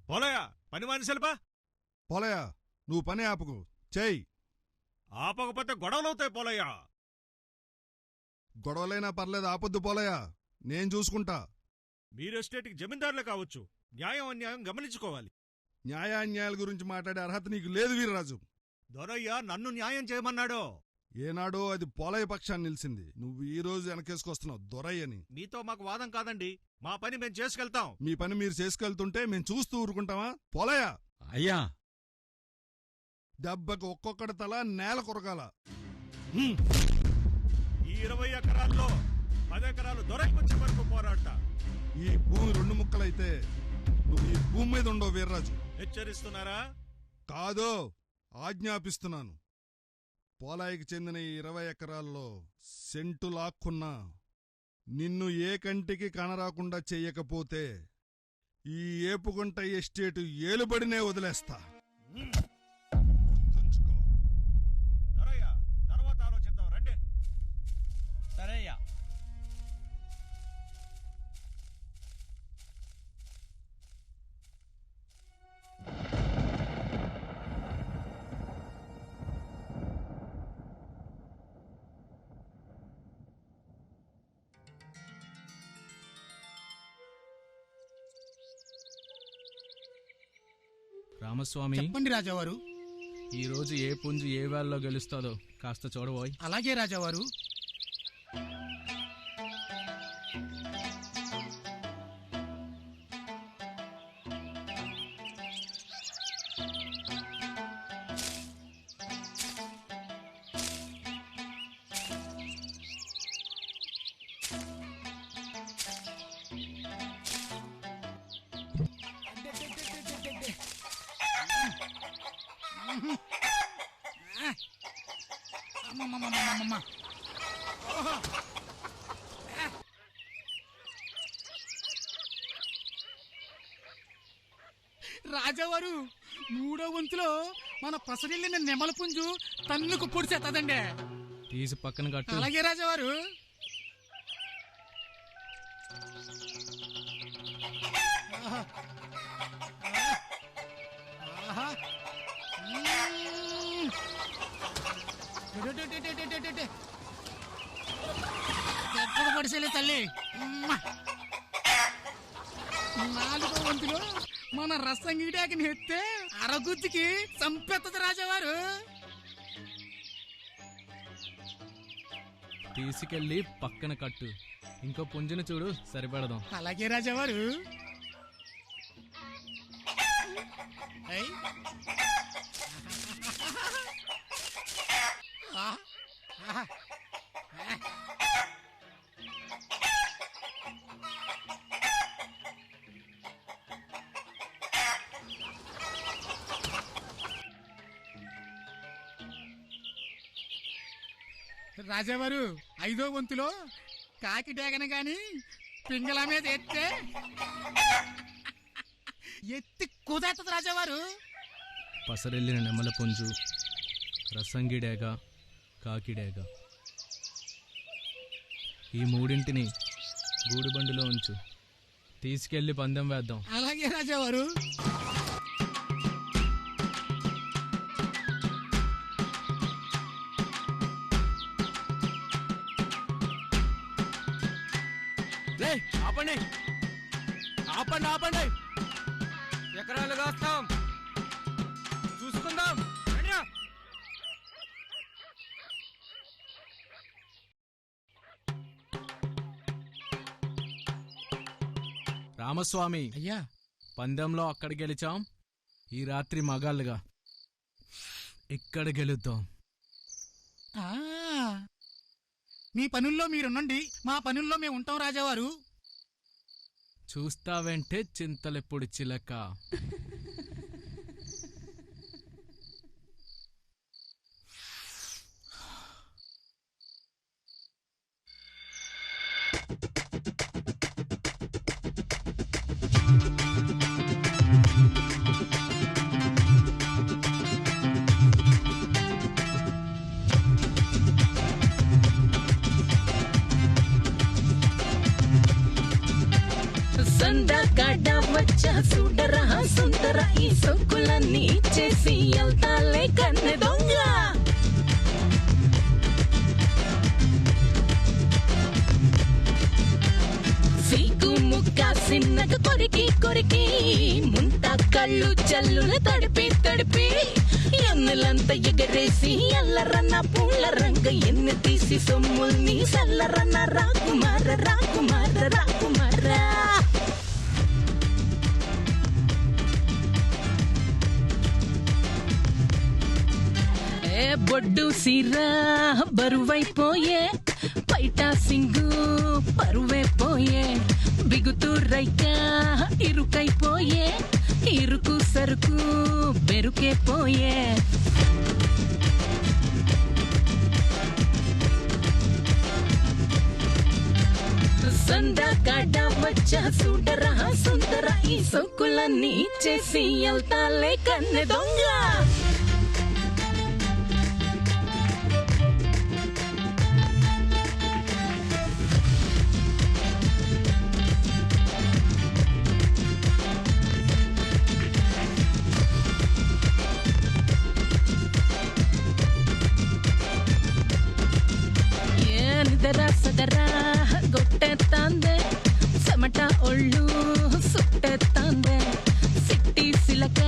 పోలయ్యా, పని మనిషిపా. పోలయ్యా, నువ్వు పని ఆపకు. చేయి. ఆపకపోతే గొడవలవుతాయి పోలయ్యా. గొడవలైనా పర్లేదు, ఆపొద్దు పోలయ్యా. నేను చూసుకుంటా. మీరు ఎస్టేట్కి జమీందారులే కావచ్చు, న్యాయం అన్యాయం గమనించుకోవాలి. న్యాయాన్యాయాల గురించి మాట్లాడే అర్హత నీకు లేదు వీర్రాజు. దొరయ్య నన్ను న్యాయం చేయమన్నాడో. ఏనాడో అది పోలయ్య పక్షాన్ని నిలిచింది. నువ్వు ఈ రోజు వెనకేసుకొస్తున్నావు దొరయ్యని. మీతో మాకు వాదం కాదండి, మా పని మేము చేసుకెళ్తాం. మీ పని మీరు చేసుకెళ్తుంటే మేము చూస్తూ ఊరుకుంటామా? పోలయ్య. అయ్యా, దెబ్బకు ఒక్కొక్కడి తల నేల కొరకాల. ఈ 20 ఎకరాల్లో 10 ఎకరాలు దొరకొచ్చే వరకు పోరాడతా. ఈ భూమి 2 ముక్కలైతే నువ్వు ఈ భూమి మీద ఉండవు వీర్రాజు. హెచ్చరిస్తున్నారా? కాదో, ఆజ్ఞాపిస్తున్నాను. పోలాయికి చెందిన ఈ 20 ఎకరాల్లో సెంటు లాక్కున్నా నిన్ను ఏ కంటికి కనరాకుండా చెయ్యకపోతే ఈ ఏపుగుంట ఎస్టేటు ఏలుబడినే వదిలేస్తా. తర్వాత ఆలోచిద్దాం రండి. సరే అయ్యా. రామస్వామి, చెప్పండి రాజావారు. ఈరోజు ఏ పుంజు ఏ వేళలో గెలుస్తాదో కాస్త చూడబోయ్. అలాగే రాజావారు. రాజావారు మూడో వంతులో మన పసరిల్లిన నెమల పుంజు తన్నుకు పొడిసేస్తుందండి. తీసి పక్కన కట్టు. అలాగే రాజావారు. ఎప్పుడు పడిసేలే తల్లి. నాలుగో వంతులో మన రసంగిటాకి ఎత్తే అరగుద్దికి చంపెత్తది రాజావారు. తీసుకెళ్ళి పక్కన కట్టు. ఇంకో పుంజును చూడు, సరిపడదాం. అలాగే రాజావారు. రాజావారు ఐదో వంతులో కాకి డేగన గాని పింగళ మీద ఎత్తి కుదేస్తుంది రాజావారు. పసరెల్లిన నెమల పుంజు, రసంగిడేగ, కాకిడేగ, ఈ మూడింటిని గూడుబండిలో ఉంచు. తీసుకెళ్లి పందెం వేద్దాం. అలాగే రాజావారు. ఆపండి ఆపండి ఆపండి. ఎకరాలు కాస్తాం, చూసుకుందాం. రామస్వామి అయ్యా, పందెంలో అక్కడ గెలిచాం, ఈ రాత్రి మగాళ్ళుగా ఇక్కడ గెలుద్దాం. మీ పనుల్లో మీరుండండి, మా పనుల్లో మేము ఉంటాం రాజావారు. చూస్తావంటే చింతలెప్పుడు చిలక. సందకాడ వచ్చా చూడరా సుందర, ఈ సొక్కులన్నీ ఇచ్చేసి వెళ్తాలే కన్నె దొంగ. సీకు ముక్క సిన్నగా కొరికి కొరికి, ముంత కళ్ళు జల్లుల తడిపి తడిపి, ఎన్నులంతా ఎగరేసి ఎల్లరన్న పూల రంగ ఎన్ని తీసి సొమ్ముల్ని సల్లరన్న రాకుమార రాకుమార రాకుమార. బొడ్డు సిరా బరువైపోయే, పైట సింగు పరువైపోయే, బిగుతూ రైక ఇరుకైపోయే, ఇరుకు సరుకు బెరుకే పోయే. సందకాడ వచ్చా చూడరా సుందర, ఈ సొక్కులన్నీ ఇచ్చేసి వెళ్తాలే కన్నె దొంగ. ಸದರ ಗೊಟ್ಟೆ ತಂದೆ ಸಮಟ ಒಳ್ಳು ಸುಟ್ಟೆ ತಂದೆ ಸಿಟ್ಟಿ ಸಿಲಕ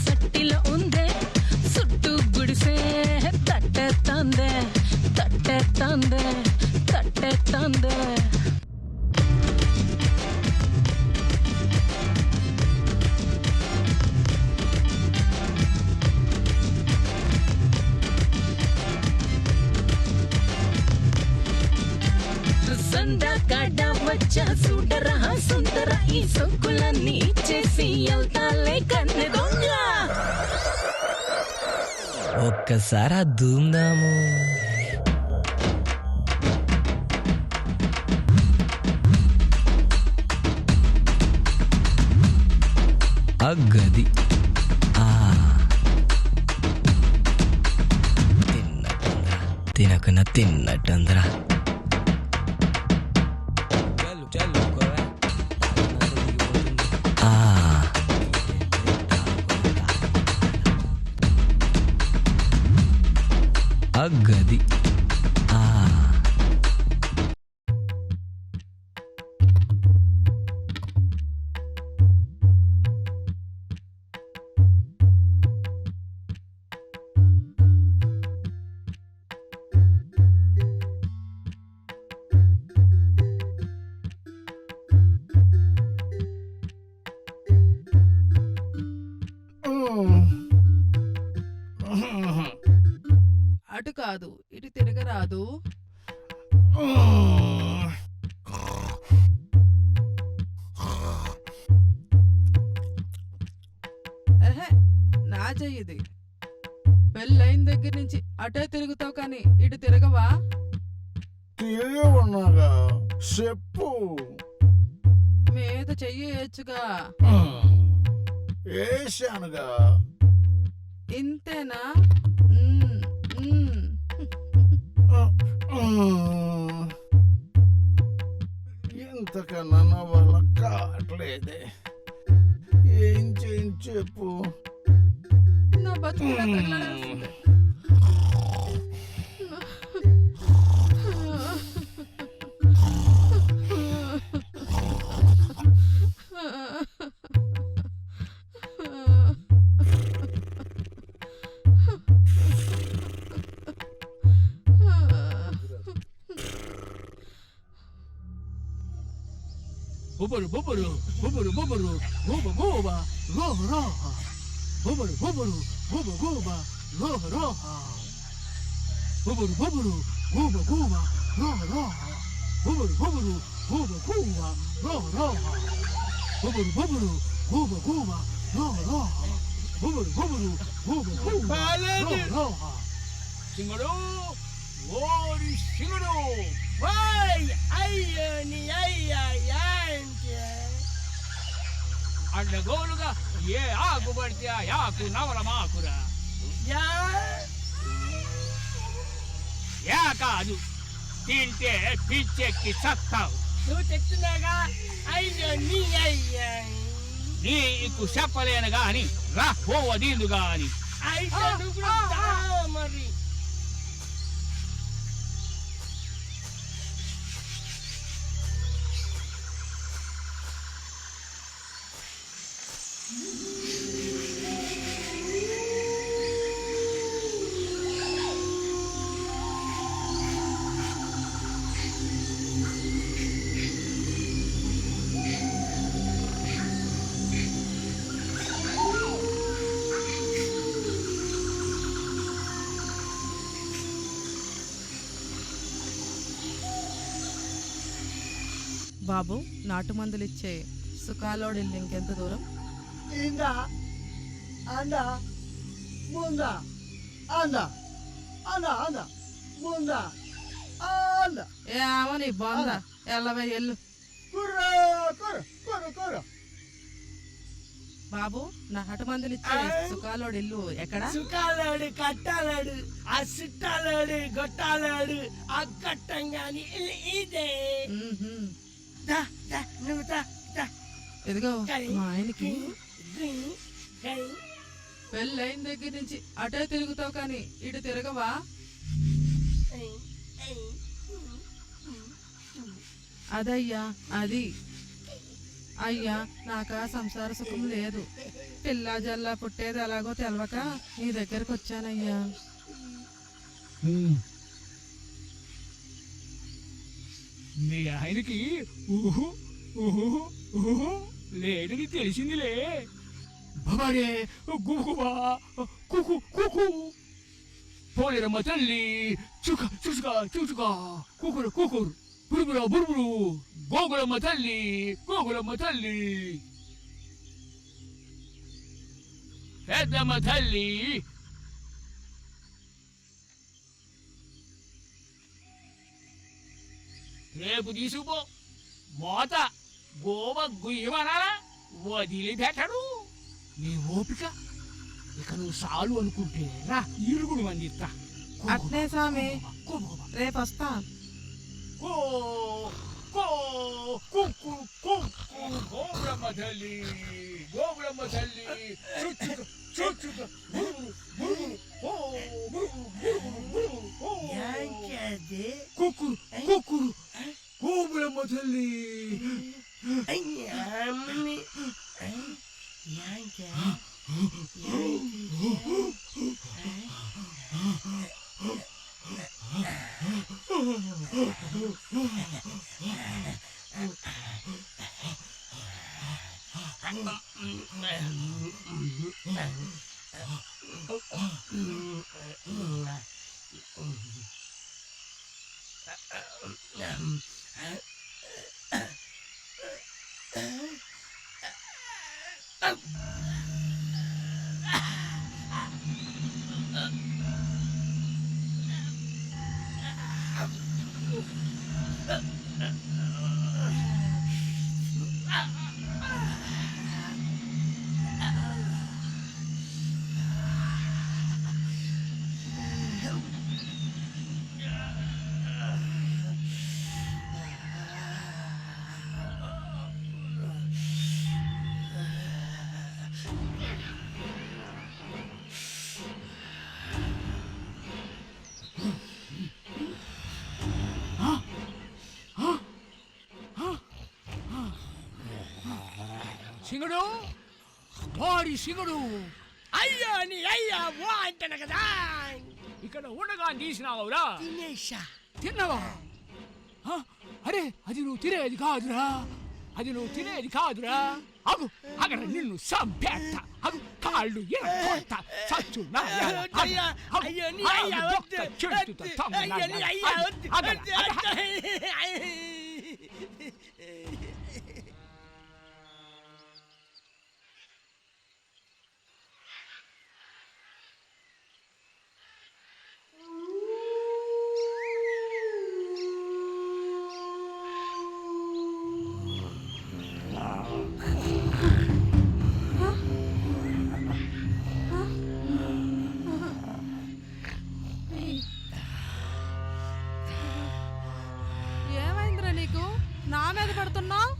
ಸಟ್ಟಿಲ ಉಂದೆ ಸುಟ್ಟು ಗುಡಿಸೆ ತಟ್ಟೆ ತಂದೆ ತಟ್ಟೆ ತಂದೆ ತಟ್ಟೆ ತಂದೆ. సందకాడ వచ్చా చూడరా సుందర, ఈ సొక్కులన్నీ ఇచ్చేసి వెళ్తాలే కన్నె దొంగ. ఒక్కసారి ధూమ్దాము. అగ్గది తిన్నట్టుందిరా తినకున్న తిన్నట్టుందిరా అగ్గది అటు కాదు ఇటు తిరగరాదు. నా చెయ్యిది. పెళ్ళైన దగ్గర నుంచి అటే తిరుగుతావు కానీ ఇటు తిరగవా? తిరిగి ఉన్నాగా చెప్పు. మీద చెయ్యి వేయచ్చుగా. వేసానుగా. ఇంతేనా? ఇంతకన్నా నా వల్ల కావట్లేదే. ఏం చేయం చెప్పు. నా బతుకు తగలనేస్తుంది. బొబ్బరు బొబ్బరు బొబ్బరు బొబ్బరు గోబ గోబ రోహ రోహ బొబ్బరు బొబ్బరు గోబ గోబ రోహ రోహ బొబ్బరు బొబ్బరు గోబ గోబ రోహ రోహ బొబ్బరు బొబ్బరు గోబ గోబ రోహ రోహ బొబ్బరు బొబ్బరు గోబ గోబ రోహ రోహ బొబ్బరు బొబ్బరు గోబ గోబ రోహ రోహ సింగడు ఓరి సింగడు ఓయ్ అయ్యో నీ అయ్యా అడ్డగోలుగా ఏ ఆకు పడితే ఆ ఆకు నవల మాకురా. యా కాదు, తింటే పిచ్చెక్కి చస్తావు. నువ్వు చెప్తున్నాగా. అయ్యో నీ అయ్యా నీకు చెప్పలేను గాని రా పోవదీలు గాని. అయితే నువ్వు మరి బాబు, నాటు మందులు ఇచ్చే సుఖాలోడి ఇంకెంత దూరం? ఇందా అందా ముందా అందా అందా అందా ముందా అందా. ఏమో నీ బాగుందా? ఎల్లవే ఎల్లు. బాబు, నాటు మందులు ఇచ్చే సుఖాలోడి ఇల్లు ఎక్కడ? సుఖాలోడు కట్టాలాడు ఆ సిట్టాలాడు గొట్టాలాడు ఆ గట్టంగాని ఇదే. నువ్వు ఇదిగో మా ఆయనకి పెళ్ళైన దగ్గర నుంచి అటే తిరుగుతావు కానీ ఇటు తిరగవా? అదయ్యా అది. అయ్యా, నాకా సంసార సుఖం లేదు. పిల్ల జల్లా పుట్టేది ఎలాగో తెలవక నీ దగ్గరకు వచ్చానయ్యా. మీ ఆయనకి ఊహు ఊహు ఊహు లేడని తెలిసిందిలే. భవరే గుహువా కుకు కుకు పోలేరమ్మ తల్లి చుక చుచుక చుచుక కుకురు కుకురు బురుబుర బురుబురు గోగులమ్మ తల్లి గోగులమ్మ తల్లి పెద్దమ్మ తల్లి. రేపు తీసుకుపో మోత గోవ గుయ్యమనాలా వదిలిపెట్టడు. నీ ఓపిక ఇక నువ్వు చాలు అనుకుంటే రా ఇరుగుడు మంది ఇస్తా. అట్నే స్వామి, రేపు వస్తా. గోబ్రహ్మ తల్లి, గోబ్రహ్మ తల్లి, కుక్కురు కుక్కురు గోబ్రహ్మ తల్లి. సింగడు, వాడి సింగడు. అయ్యో నీ అయ్యా ఓ అంటాను కదా. ఇక్కడ ఉండగా తీసినావురా? తినేసా. తిన్నావా? అరే అది నువ్వు తినేది కాదురా, అది నువ్వు తినేది కాదురా. అగు అక్కడ నిన్ను సంపేట, అగు కాళ్ళు ఎరగొడతా చచ్చు. ఏమైందిరా నీకు? నా మీద పడుతున్నావు?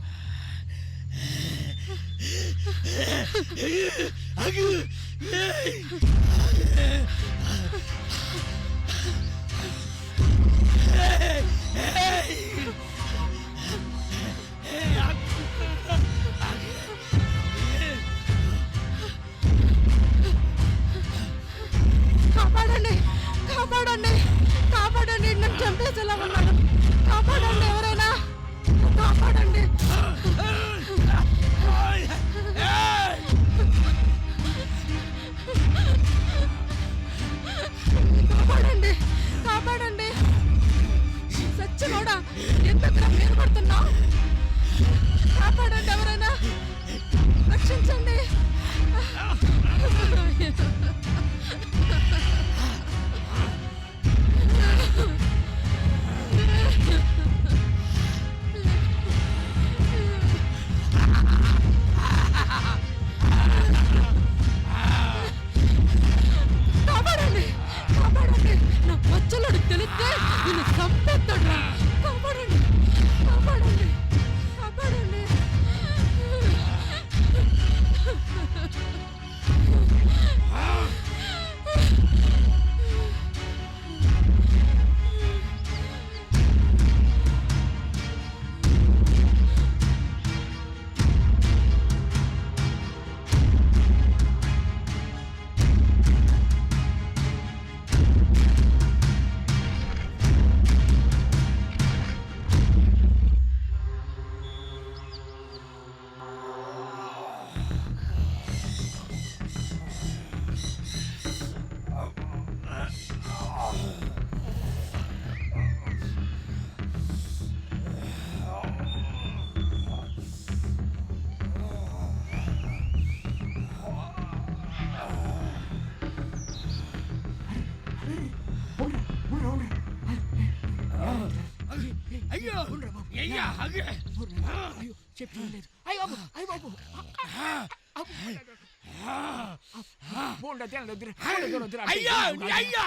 కాపాడండి, కాపాడండి, కాపాడండి, నన్ను చంపేసేలా ఉన్నాడు. కాపాడండి, ఎవరైనా కాపాడండి. కాపాడండి, కాపాడండి. సచ్చినోడా, ఎందుకు మీద పడుతున్నావు? కాపాడండి, ఎవరైనా రక్షించండి. కాపాడండి, కాపాడండి. నా పచ్చలుడు తెలిస్తే నిన్ను చంపేస్తాడు. కాపాడండి, కాపాడండి, కాపాడండి. అయ్యో అయ్యా చెప్పలేదు. అయ్య బాబు, అయ్య బాబు. అయ్యో అయ్యో అయ్యో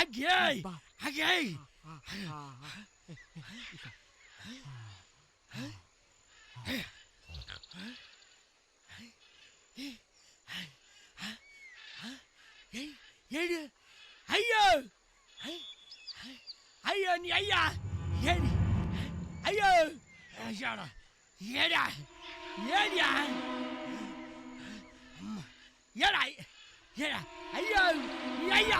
అయ్యాయ్ అయ్యాయ్ ఏడు అయ్యో అయ్యో నీ అయ్యా ఏడు అయ్యో ఏడా ఏడా ఏడా ఏడా ఏడా అయ్యో నీ అయ్యా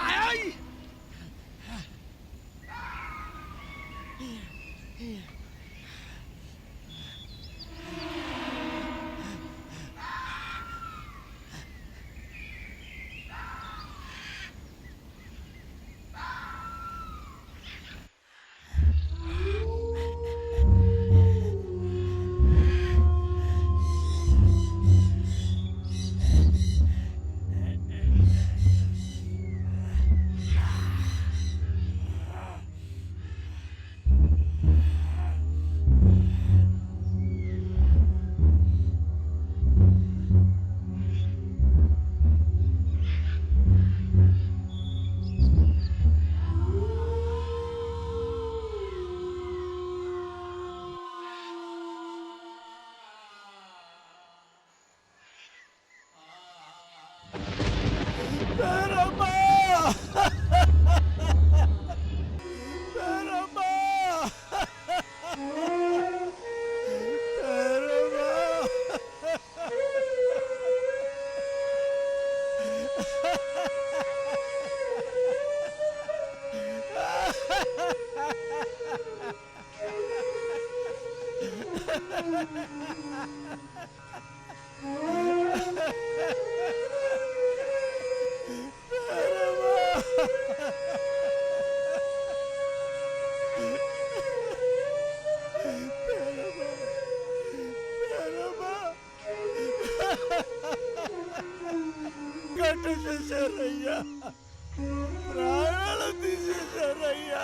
చేశారయ్యా, ప్రాణాలు తీసేశారయ్యా.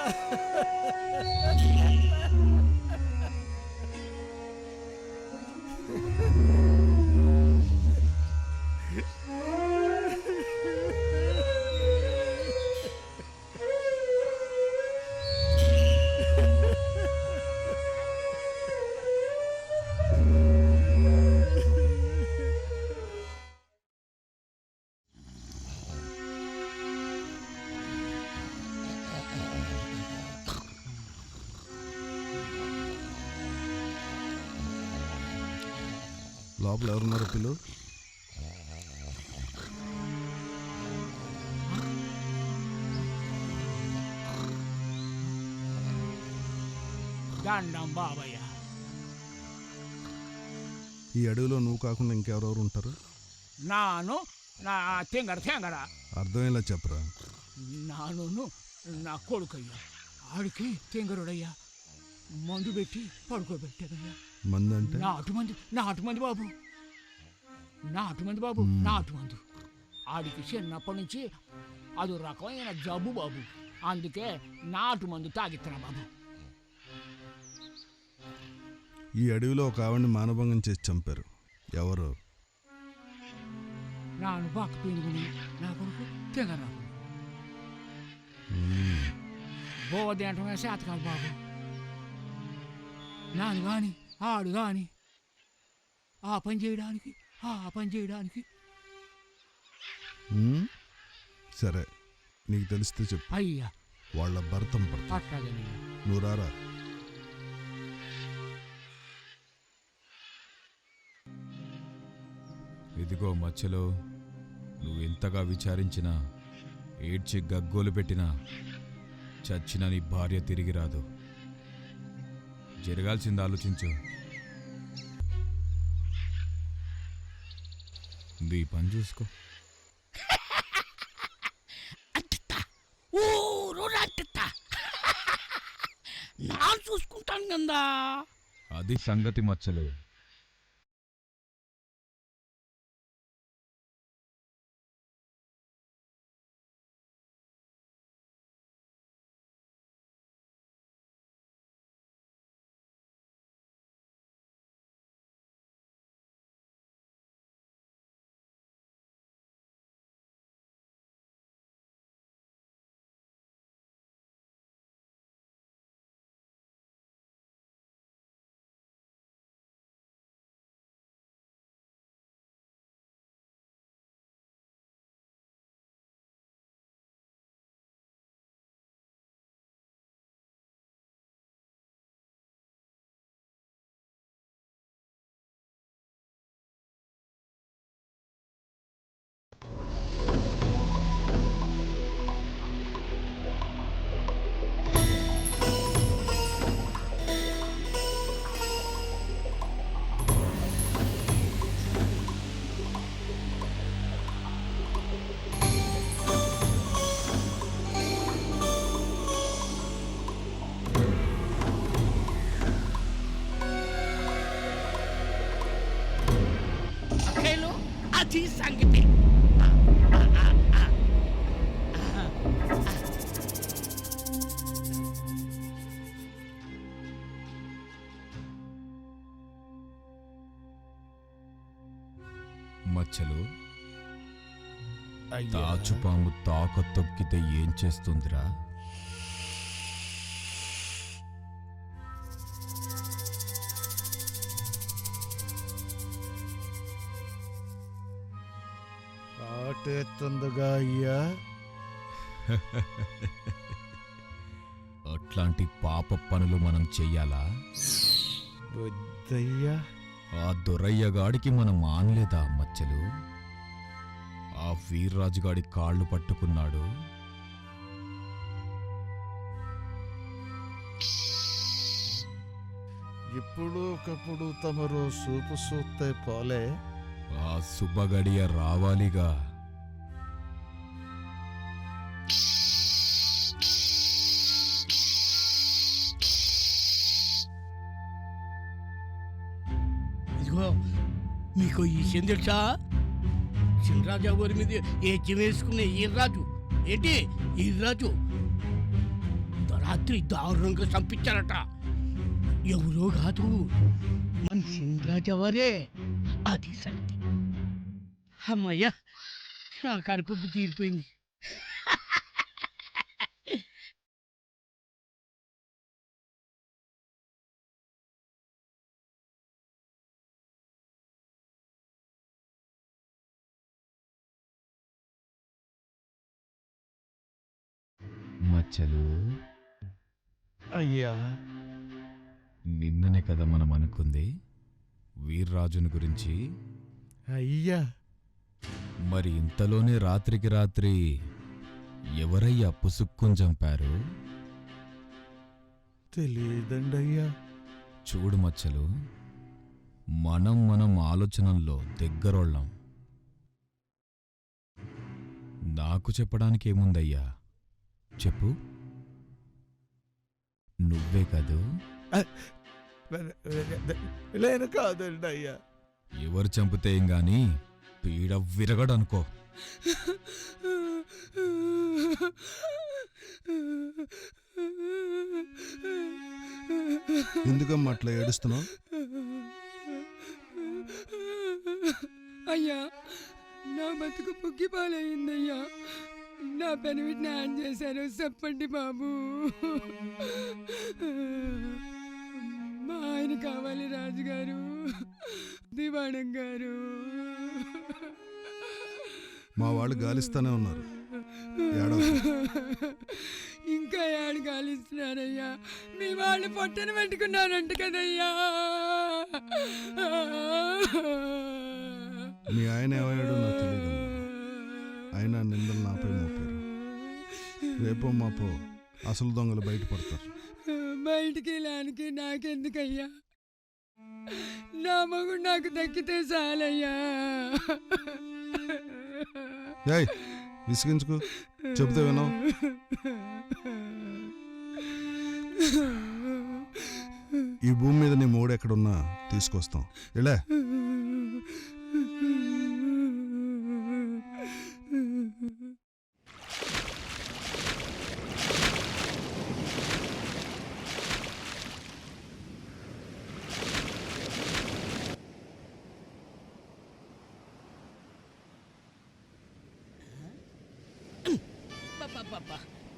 లోపల ఎవరున్నారు పిల్లు? దండం బాబయ్య. ఈ అడవిలో నువ్వు కాకుండా ఇంకెవరెవరు ఉంటారు? నాను నా తెంగడ అర్థమయ్యేలా చెప్పరా. నాను నా కొడుకయ్యా, ఆడికి తెంగరుడయ్యా, మందు పెట్టి పడుకోబెట్టానయ్యా. మందు అంటే? నాటు మంది బాబు, నాటు మందు. ఆడికి చిన్నప్పటి నుంచి అది రకమైన జబ్బు బాబు, అందుకే నాటు మందు తాగిస్తున్నా బాబు. ఈ అడవిలో ఒక ఆవిడ్ని మానభంగం చేసి చంపారు. ఎవరు? నాను బాక పీనుగుని నా కొడుకు తెంగరా బోదేంటమే శాతకాలు బాబు. నాను గాని ఆడు గాని ఆ పని చేయడానికి సరే, నీకు తెలిస్తే చెప్పు. అయ్యా, వాళ్ళ భర్తం పడతా. నువ్వు రారా. ఇదిగో మధ్యలో నువ్వు ఎంతగా విచారించినా, ఏడ్చి గగ్గోలు పెట్టినా చచ్చిన నీ భార్య తిరిగి రాదు. జరగాల్సింది ఆలోచించు. నీ పని చూసుకో. నేను చూసుకుంటాను కదా. అది సంగతి మచ్చలు. అది సంగతి. మచ్చలు తాచుపాము తాక తొక్కితే ఏం చేస్తుందిరా? ఆటేస్తుందిగా అయ్యా. అట్లాంటి పాప పనులు మనం చెయ్యాలా? వద్దయ్యా. ఆ దొరయ్యగాడికి మనం ఆనలేదా మచ్చలు? ఆ వీర్రాజుగాడి కాళ్ళు పట్టుకున్నాడు. ఇప్పుడు ఒకప్పుడు తమరు సూపు సూస్తే పోలే. ఆ శుభగడియ రావాలిగా. ఇదిగో మీకు ఈ విషయం తెలుసా? చిన్నరాజా ఊరి మీద ఏజ్యం వేసుకునే ఈర్రాజు ఏంటి ఈర్రాజు రాత్రి దారుణంగా చంపించారట. ఎవరో కాదు, మన చిన్నరాజా వారే. అది సంగతి. అమ్మయ్యా, నా కడుపు తీరిపోయింది. మచ్చలు అయ్యా, నిన్ననే కదా మనం అనుకుంది వీర్రాజుని గురించి. అయ్యా, మరి ఇంతలోనే రాత్రికి రాత్రి ఎవరయ్యా పుసుక్కుని చంపారు? తెలియదండి అయ్యా. చూడు మచ్చలు, మనం ఆలోచనల్లో దగ్గరోళ్ళం. నాకు చెప్పడానికి ఏముందయ్యా, చెప్పు. నువ్వే కాదు. నేను కాదండి అయ్యా. ఎవరు చంపితే ఏం గాని పీడ విరగడనుకో. ఎందుకమ్మా అట్లా ఏడుస్తున్నావు? అయ్యా, నా బతుకు పుగ్గిపాలయ్యిందయ్యా. నా పని వీటిని ఆన్ చేశారు, చెప్పండి బాబు. మా ఆయన కావాలి రాజుగారు, దివాణం గారు. మా వాళ్ళు గాలిస్తానే ఉన్నారు. ఇంకా ఏడు గాలిస్తున్నారయ్యా. మీ వాళ్ళు పొట్టను పెట్టుకున్నారంట కదయ్యా. మీ ఆయన ఏమయ్యాడో నాకు తెలియదు. ఆయన నిందలు నాపై మోపారు. రేపో మాపో అసలు దొంగలు బయటపడతారు. బయటికి లానికి నాకెందుకయ్యా? నా మగుడు నాకు దక్కితే చాలయ్యా. ఏయ్, విసిగించుకు, చెబితే వినవు. ఈ భూమి మీద నీ మూడు ఎక్కడున్నా తీసుకొస్తాం. ఇలా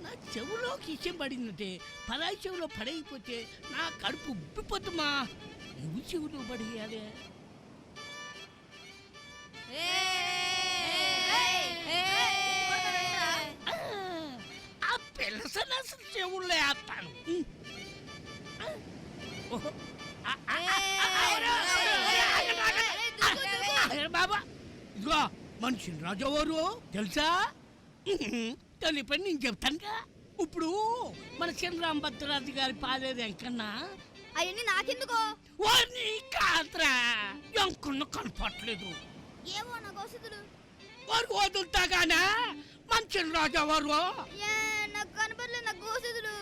నా చెవులో కిషం పడిందంటే పరాయి చెవులో పడైపోతే నా కడుపు ఉబ్బిపోతుమా. నువ్వు చెవులో పడేయాలి. ఆ పిల్లసన చెవుల్లో వేస్తాను. బాబా, ఇదిగో మనిషి రాజావారు తెలుసా? తెలియపని నేను చెప్తానుగా. ఇప్పుడు మన చంద్రాంబద్రాజు గారి పాలేరు ఎంకన్నా అవన్నీ నాకెందుకో? వారిని కాత్రా ఎంకన్నా కనపట్లేదు. ఏమో నా గోసుదులు వారు వదులుతాగానా మంచి రాజా వారు నాకు కనపడలేదు. నా గోసుదులు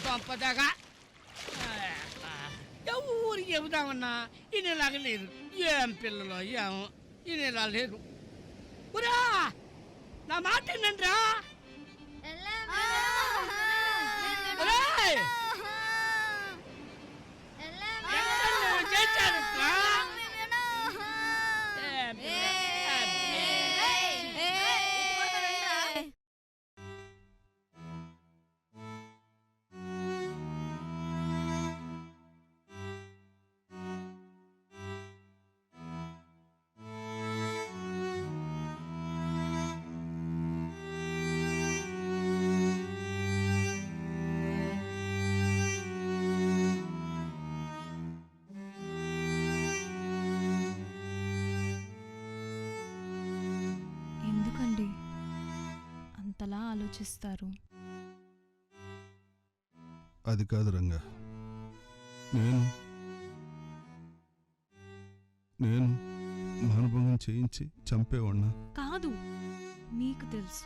దొంపదగా ఎవరికి చెబుతామన్నా ఈయనలాగా లేరు. ఏం పిల్లలు ఏమో ఈయనలా లేరు. ఉరా నా మాట ఏంటంట్రా చేశారు. ఎందుకండి అంతలా ఆలోచిస్తారు? అది కాదు రంగా, నేను మానభంగం చేయించి చంపేవాణ్ణా? కాదు, నీకు తెలుసు,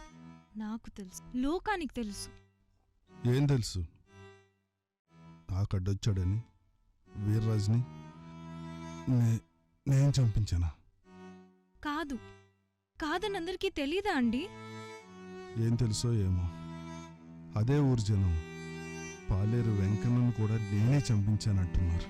నాకు తెలుసు, లోకానికి తెలుసు. ఏం తెలుసు? నాకు అడ్డొచ్చాడని వీర్రాజుని నేను చంపించానా? కాదు, కాదని అందరికీ తెలీదా అండి? ఏం తెలుసో ఏమో. అదే ఊరు జనం పాలేరు వెంకన్నను కూడా నేనే చంపించానంటున్నారు.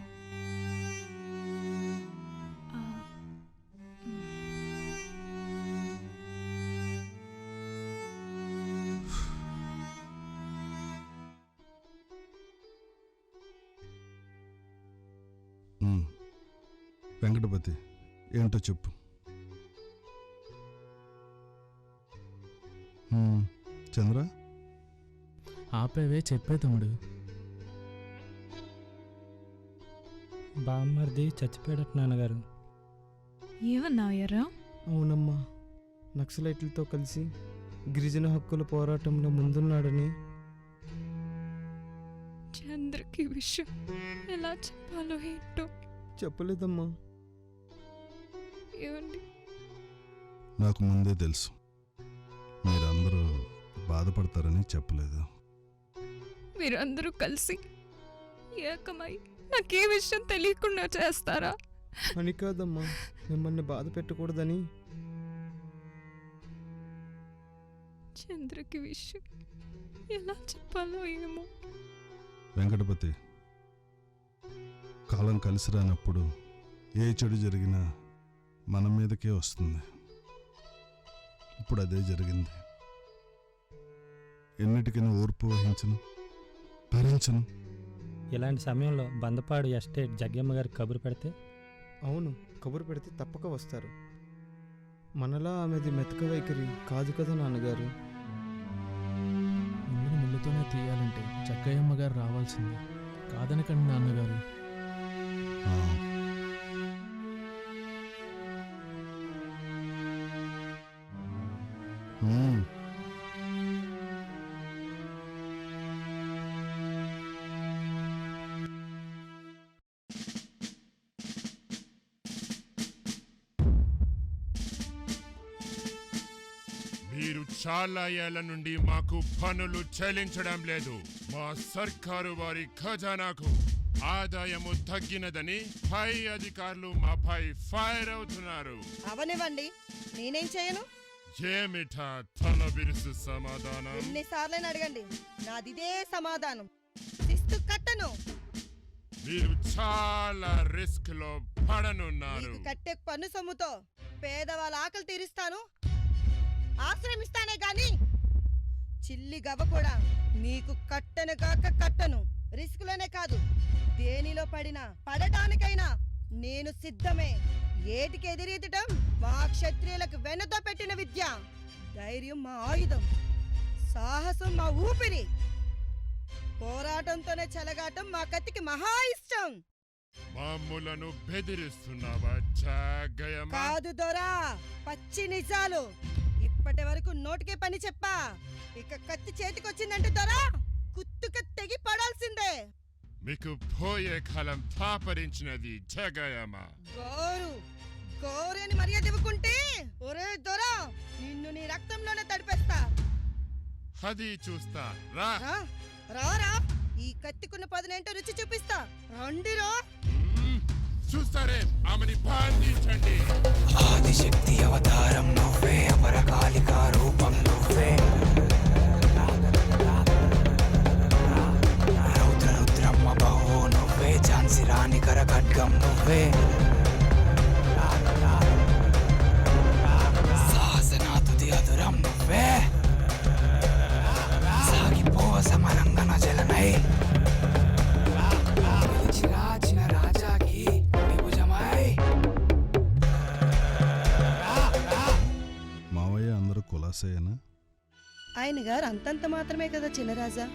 వెంకటపతి, ఏంటో చెప్పు. చంద్ర, ఆపేవే చెప్పే తమ్ముడు. బామ్మర్ది చచ్చిపోయాడట నాన్నగారు. ఏమన్నాయరా? అవునమ్మా, నక్సలైట్లతో కలిసి గిరిజన హక్కుల పోరాటంలో ముందున్నాడని. చంద్రకి విషయం ఎలా చెప్పాలో ఏంటో చెప్పలేదమ్మా. ఏమండి, నాకు ముందే తెలుసు మీరందరూ బాధపడతారని చెప్పలేదు. మీరందరూ కలిసి ఏకమై నాకే విషయం తెలియకుండా చేస్తారా? అని కాదమ్మా, మిమ్మల్ని బాధ పెట్టకూడదని. చంద్రకి విషయం ఎలా చెప్పాలో ఏమో. వెంకటపతి, కాలం కలిసి రానప్పుడు ఏ చెడు జరిగినా మన మీదకే వస్తుంది. ఇప్పుడు అదే జరిగింది. ఎన్నిటికైనా ఓర్పు వహించను, భరించను. ఇలాంటి సమయంలో బందపాడు ఎస్టేట్ జగ్గమ్మ గారికి కబురు పెడితే? అవును, కబురు పెడితే తప్పక వస్తారు. మనలా ఆమెది మెతక వైఖరి కాదు కదా నాన్నగారు. ముళ్ళుని ముళ్ళుతోనే తీయాలంటే చక్కయ్యమ్మ గారు రావాల్సింది. కాదనకండి నాన్నగారు. మీరు చాలా ఏళ్ల నుండి మాకు పన్నులు చెల్లించడం లేదు. మా సర్కారు వారి ఖజానాకు ఆదాయము తగ్గినదని పై అధికారులు మాపై ఫైర్ అవుతున్నారు. అవనివ్వండి, నేనేం చేయను? ఏమిటా తల బిరుసు సమాధానం? ఎన్నిసార్లని అడగండి, నాదిదే సమాధానం. శిస్తు కట్టను. మీరు చాలా రిస్క్ లో పడనున్నారు. కట్టే పన్ను సొమ్ముతో పేదవాళ్ళ ఆకలి తీరుస్తాను, ఆశ్రమిస్తానే గాని చిల్లి గవ్వ కూడా మీకు కట్టను కాక కట్టను. రిస్క్ లోనే కాదు, దేనిలో పడటానికైనా నేను సిద్ధమే. ఏటికి ఎదిరీతటం మా క్షత్రియులకు వెన్నతో పెట్టిన విద్య. ధైర్యం మా ఆయుధం, సాహసం మా ఊపిరి. పోరాటంతోనే చెలగాటం మా కత్తికి మహా ఇష్టం. మామూలను బెదిరిస్తున్నావా జాగయమ్మ? కాదు దొరా, పచ్చి నిజాలు. ఇప్పటి వరకు నోటికే పని చెప్పా, ఇక కత్తి చేతికొచ్చిందంటే దొరా కుత్తుక తెగి పడాల్సిందే. మీకు పోయే కాలం తాపరించినది జగయమ్మ. గోరు అని మర్యాద ఇవ్వకుంటే ఒరే దొరా నిన్ను నీ రక్తంలోనే తడిపేస్తా. అది చూస్తా రా. రారా, ఈ కత్తికున్న పదునేంటో రుచి చూపిస్తా. రండిరా. చూస్తారే ఆమెని బంధించండి. ఆదిశక్తి అవతారం నువ్వే, అపరకాలిక రూపం నువ్వే, రౌద్రరుద్రమ్మ బహో నువ్వే, ఝాన్సీ రాణి కర ఖడ్గం నువ్వే, సాహసనాతుది అదురం నువ్వే, సాగిపోవ సమరంగన జలనై, గెలిచిరాచిన రాజాకి భుజమై. మావయ్య అందరూ కులాసేనా? ఆయన గారు అంతంత మాత్రమే కదా చిన్నరాజా.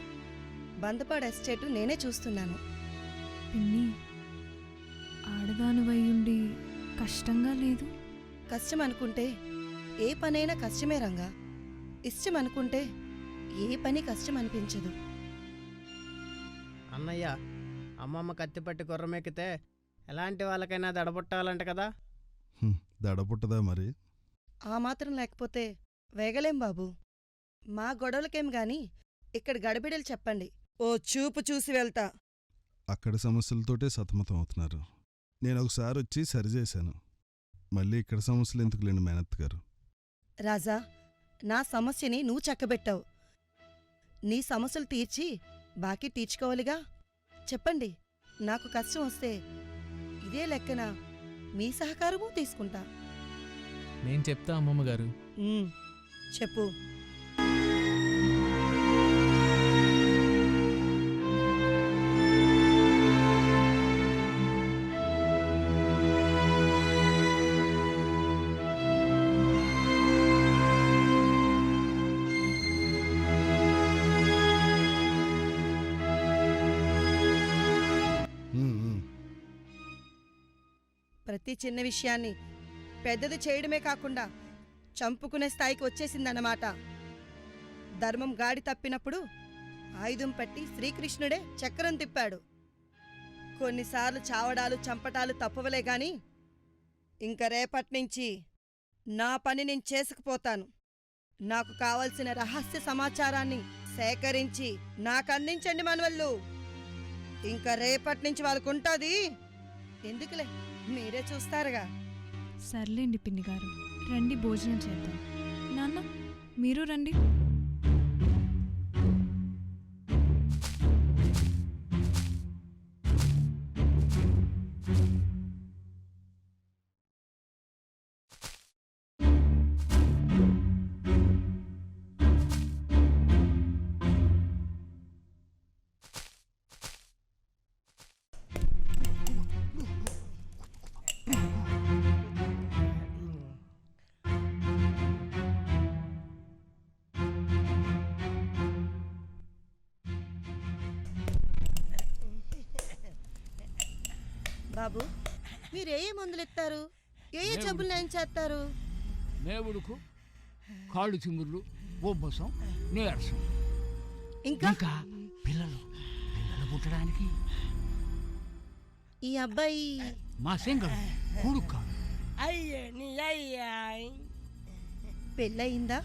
బందపాడు ఎస్టేటు నేనే చూస్తున్నాను. పిన్ని, ఆడదానివయ్యుండి కష్టంగా లేదు? కష్టం అనుకుంటే ఏ పనైనా కష్టమే రంగా. ఇష్టం అనుకుంటే ఏ పని కష్టం అనిపించదు. అన్నయ్య, అమ్మమ్మ కత్తిపట్టి గుర్రమెక్కితే ఎలాంటి వాళ్ళకైనా దడబుట్టాలంట కదా. దడపుట్టదా మరి? ఆ మాత్రం లేకపోతే వేగలేం బాబు. మా గొడవలకేం గాని ఇక్కడ గడబిడలు చెప్పండి, ఓ చూపు చూసి వెళ్తా. అక్కడి సమస్యలతోటే సతమతం అవుతున్నారు. నేను ఒకసారి వచ్చి సరిచేశాను. మళ్ళీ ఇక్కడ సమస్యలు ఎందుకులేండి మేనత్ గారు. రాజా, నా సమస్యని నువ్వు చక్కబెట్టావు. నీ సమస్యలు తీర్చి బాకీ తీర్చుకోవాలిగా. చెప్పండి, నాకు కష్టం వస్తే ఇదే లెక్కన మీ సహకారము తీసుకుంటా. నేను చెప్తా అమ్మమ్మ గారు. చెప్పు. ప్రతి చిన్న విషయాన్ని పెద్దది చేయడమే కాకుండా చంపుకునే స్థాయికి వచ్చేసిందన్నమాట. ధర్మం గాడి తప్పినప్పుడు ఆయుధం పట్టి శ్రీకృష్ణుడే చక్రం తిప్పాడు. కొన్నిసార్లు చావడాలు చంపటాలు తప్పవలే గాని ఇంక రేపట్నుంచి నా పని నేను చేసుకుపోతాను. నాకు కావలసిన రహస్య సమాచారాన్ని సేకరించి నాకందించండి మనవళ్ళు. ఇంక రేపట్నుంచి వాళ్ళకుంటాది. ఎందుకులే, మీరే చూస్తారుగా. సర్లేండి పిన్ని గారు, రండి భోజనం చేద్దాం. నాన్న, మీరు రండి. బాబు, మీరు ఏ మందులు ఎత్తారు? ఏ జబ్బులు నయం చేస్తారు? మేవుడుకు కాళ్ళు చిముర్లు, బొబ్బసం, నీరసం. ఇంకా పిల్లలు పుట్టడానికి ఈ అబ్బాయి మా శంకరు కొడుకు. పెళ్ళయిందా?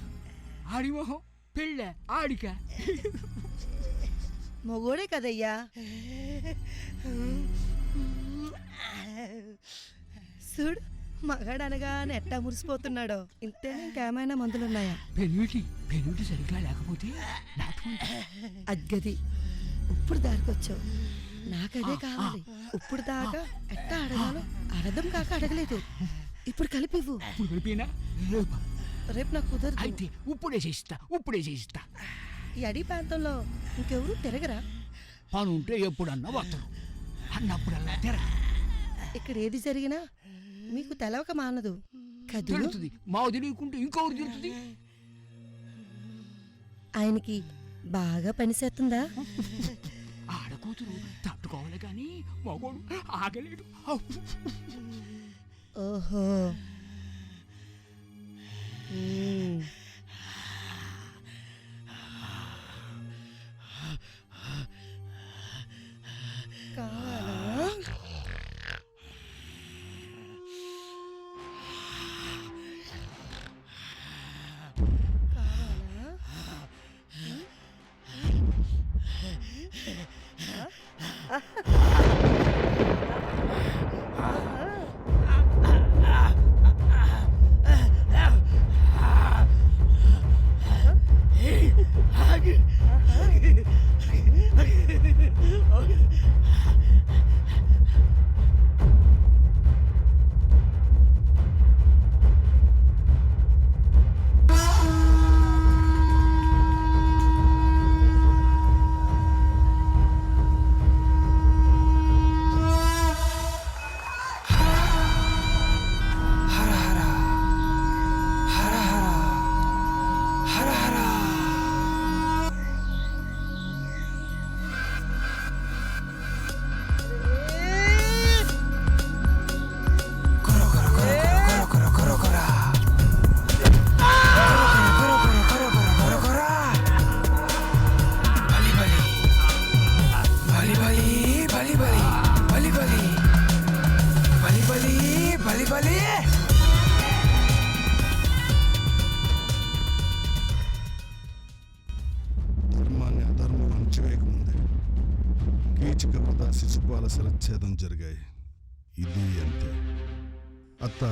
ఆడి మొహం పెళ్ళ ఆడిక మొగోడే కదయ్యా. చూడు, మగాడనగానే ఎట్టా మురిసిపోతున్నాడో. ఇంతేనా, ఇంకేమైనా మందులున్నాయా? పెనుమిటి సరిగ్గా లేకపోతే అగ్గది. ఇప్పుడు దారికొచ్చావు. నాకదే కావాలి. ఇప్పుడు దాకా ఎట్టా అడగాలో అర్థం కాక అడగలేదు. ఇప్పుడు కలిపివ్వు. రేపు నాకు కుదరదు. అయితే ఇప్పుడే చేయిస్తా. ఈ అడవి ప్రాంతంలో ఇంకెవరూ తిరగరా? పని ఉంటే ఎప్పుడన్నా వస్తారు, అన్నప్పుడల్లా తిరగ. ఇక్కడ ఏది జరిగినా మీకు తెలవక మానదు కదూ. తెలుస్తుంది, మాకు తెలియకుంటే ఇంకొకరు తెలుస్తుంది. ఆయనకి బాగా పనిచేస్తుందా? ఆడకూతురు తట్టుకోవాలి కానీ మగోడు ఆగలేడు. ఓహో. కావాలా? కావాలా? చిక్కపద శిశుపాల శిరచ్ఛేదం జరిగాయి. ఇది అంతే. అత్త,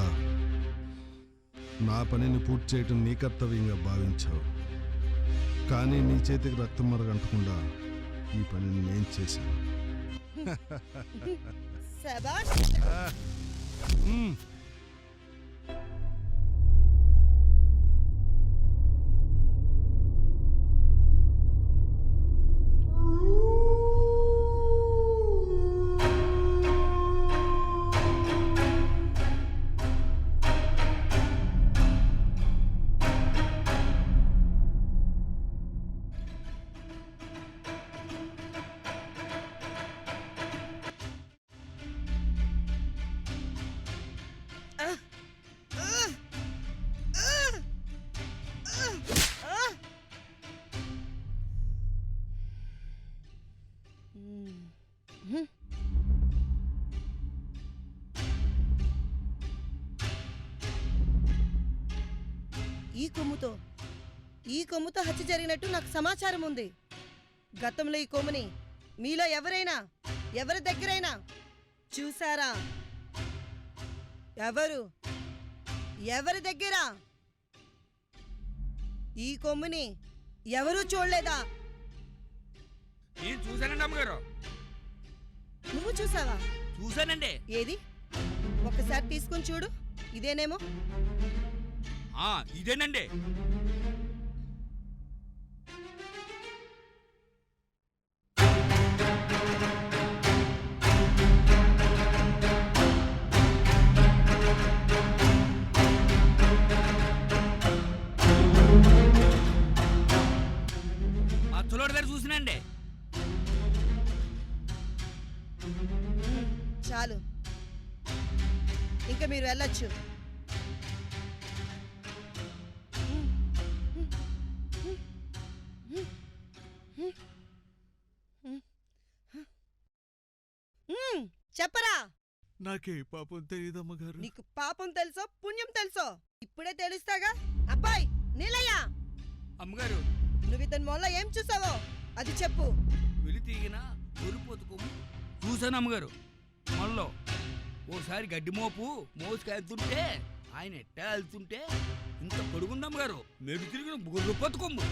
నా పనిని పూర్తి చేయటం నీ కర్తవ్యంగా భావించావు. కానీ నీ చేతికి రక్తం మరగంటకుండా ఈ పనిని నేను చేశాను. శభాష్. ఈ కొమ్ముతో హత్య జరిగినట్టు నాకు సమాచారం ఉంది. గతంలో ఈ కొమ్ముని మీలో ఎవరి దగ్గరైనా చూసారా? ఎవరి దగ్గర ఈ కొమ్ముని ఎవరూ చూడలేదా? నేను చూశానండి అమ్మగారు. నువ్వు చూసావా? చూశానండి. ఏది? ఒక్కసారి తీసుకుని చూడు. ఇదేనేమో. ఇదేనండి. మచ్చలోడి దగ్గర చూసినండి. చాలు, ఇంకా మీరు వెళ్ళొచ్చు. చెప్పరా? నాకే పాపం తెలియదమ్మగారు. నీకు పాపం తెలుసో పుణ్యం తెలుసో ఇప్పుడే తెలుస్తాగా. అబ్బాయి నీలయ్య, అమ్మగారు, నువ్వు ఇతని మొల్ల ఏం చూసావో అది చెప్పు. వెళ్ళి తిరిగిన గొరిపోతుకోము చూశాను అమ్మగారు. మొల్లో ఓసారి గడ్డి మోపు మోసుకెళ్తుంటే ఆయన ఎట్టా వెళ్తుంటే ఇంత పొడుగుందమ్మగారు. మెడు తిరిగిన గొర్రెపోతు కొమ్ము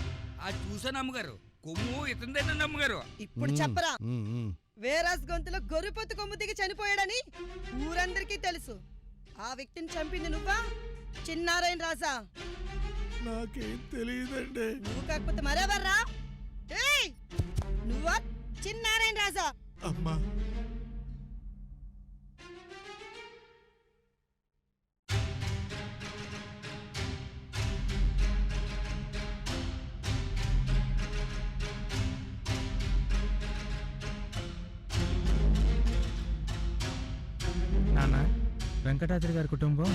అది చూశాను అమ్మగారు. కొమ్ము ఇతందేనండి అమ్మగారు. ఇప్పుడు చెప్పరా? వేరాస్ గొంతులో గొర్రెపోతు కొమ్ము దిగి చనిపోయాడని ఊరందరికీ తెలుసు. ఆ వ్యక్తిని చంపింది నువ్వా చిన్నారాయణ రాజా? నాకేం తెలియదండి. నువ్వు కాకపోతే మరెవర్రా? నువ్వా చిన్నారాయణ రాజా? అమ్మా, నాన్న, వెంకటాద్రి గారి కుటుంబం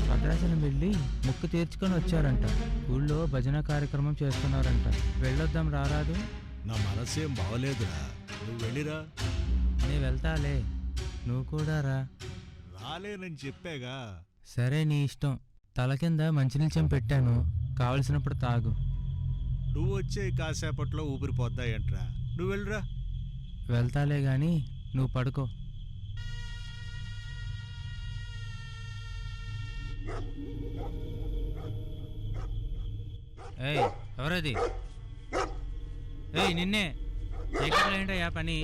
భద్రాచలం వెళ్ళి మొక్కు తీర్చుకొని వచ్చారంట. ఊళ్ళో భజన కార్యక్రమం చేస్తున్నారంట. వెళ్ళొద్దాం రారాదు? నా మనసేం బాగలేదురా, నువ్వు వెళ్ళిరా. నేను వెళ్తాలే, నువ్వు కూడా రా. రాలేనని చెప్పాగా. సరే, నీ ఇష్టం. తల కింద మంచినీళ్ళం పెట్టాను, కావలసినప్పుడు తాగు. నువ్వు వచ్చే కాసేపట్లో ఊపిరిపోద్దాయంట్రా. నువ్వు వెళ్ళిరా. వెళ్తాలే గాని నువ్వు పడుకో. ఏయ్, ఎవరది? ఏయ్, నిన్నే. చీకట్లో ఏంటయ్యా పని?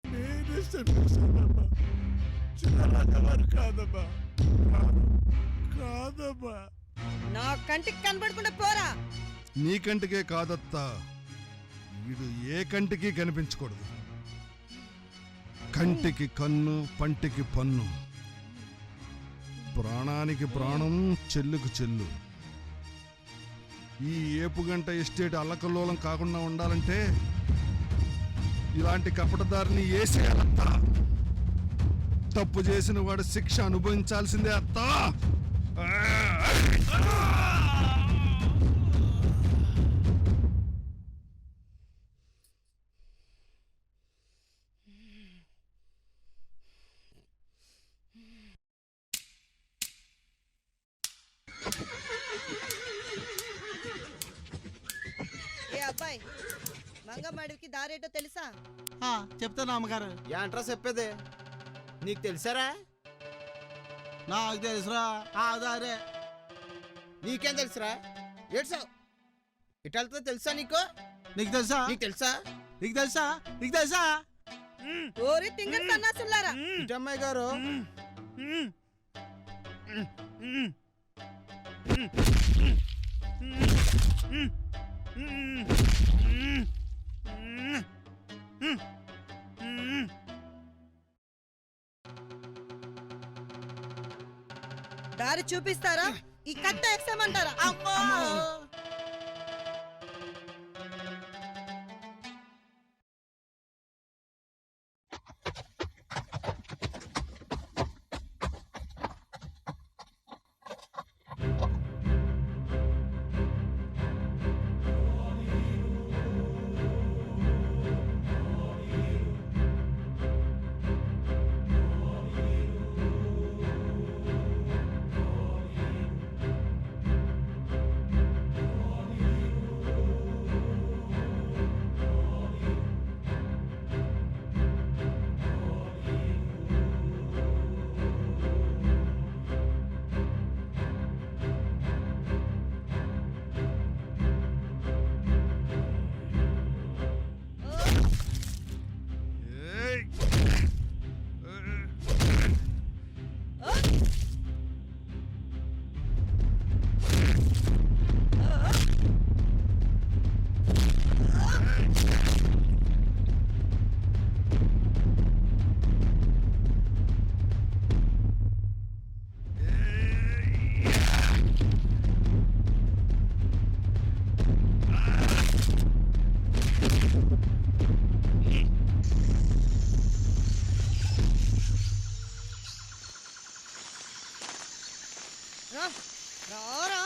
నేనే చంపేశానమ్మా. చిన్నరాజా గారు కాదమ్మా. కాదమ్మా. నా కంటికి కనబడకుండా పోరా. నీ కంటికే కాదత్తా, వీడు ఏ కంటికి కనిపించకూడదు. కంటికి కన్ను, పంటికి పన్ను, ప్రాణానికి ప్రాణం, చెల్లుకు చెల్లు. ఈ ఏపుగంట ఎస్టేట్ అల్లకల్లోలం కాకుండా ఉండాలంటే ఇలాంటి కపటదారిని వేసేయాలత్తా. తప్పు చేసిన వాడు శిక్ష అనుభవించాల్సిందే అత్తా. ఏ అబ్బాయి, మంగమ్మడికి దారేటో తెలుసా? చెప్తాను అమ్మగారు. ఏంట్రా చెప్పేది? నీకు తెలుసారా? నాకు తెలుసురా ఆ దారే. నీకేం తెలుసురా? ఏడ్సావు ఇటల్తో తెలుసా నీకు? నీకు తెలుసా? నీకు తెలుసా? నీకు తెలుసా? నీకు తెలుసా? ఓరి తింగర్ సన్నాసులారా. ఇటమ్మాయి గారు దారి చూపిస్తారా? ఈ కట్ట ఎక్సమంటారా? అమ్మా! రారా.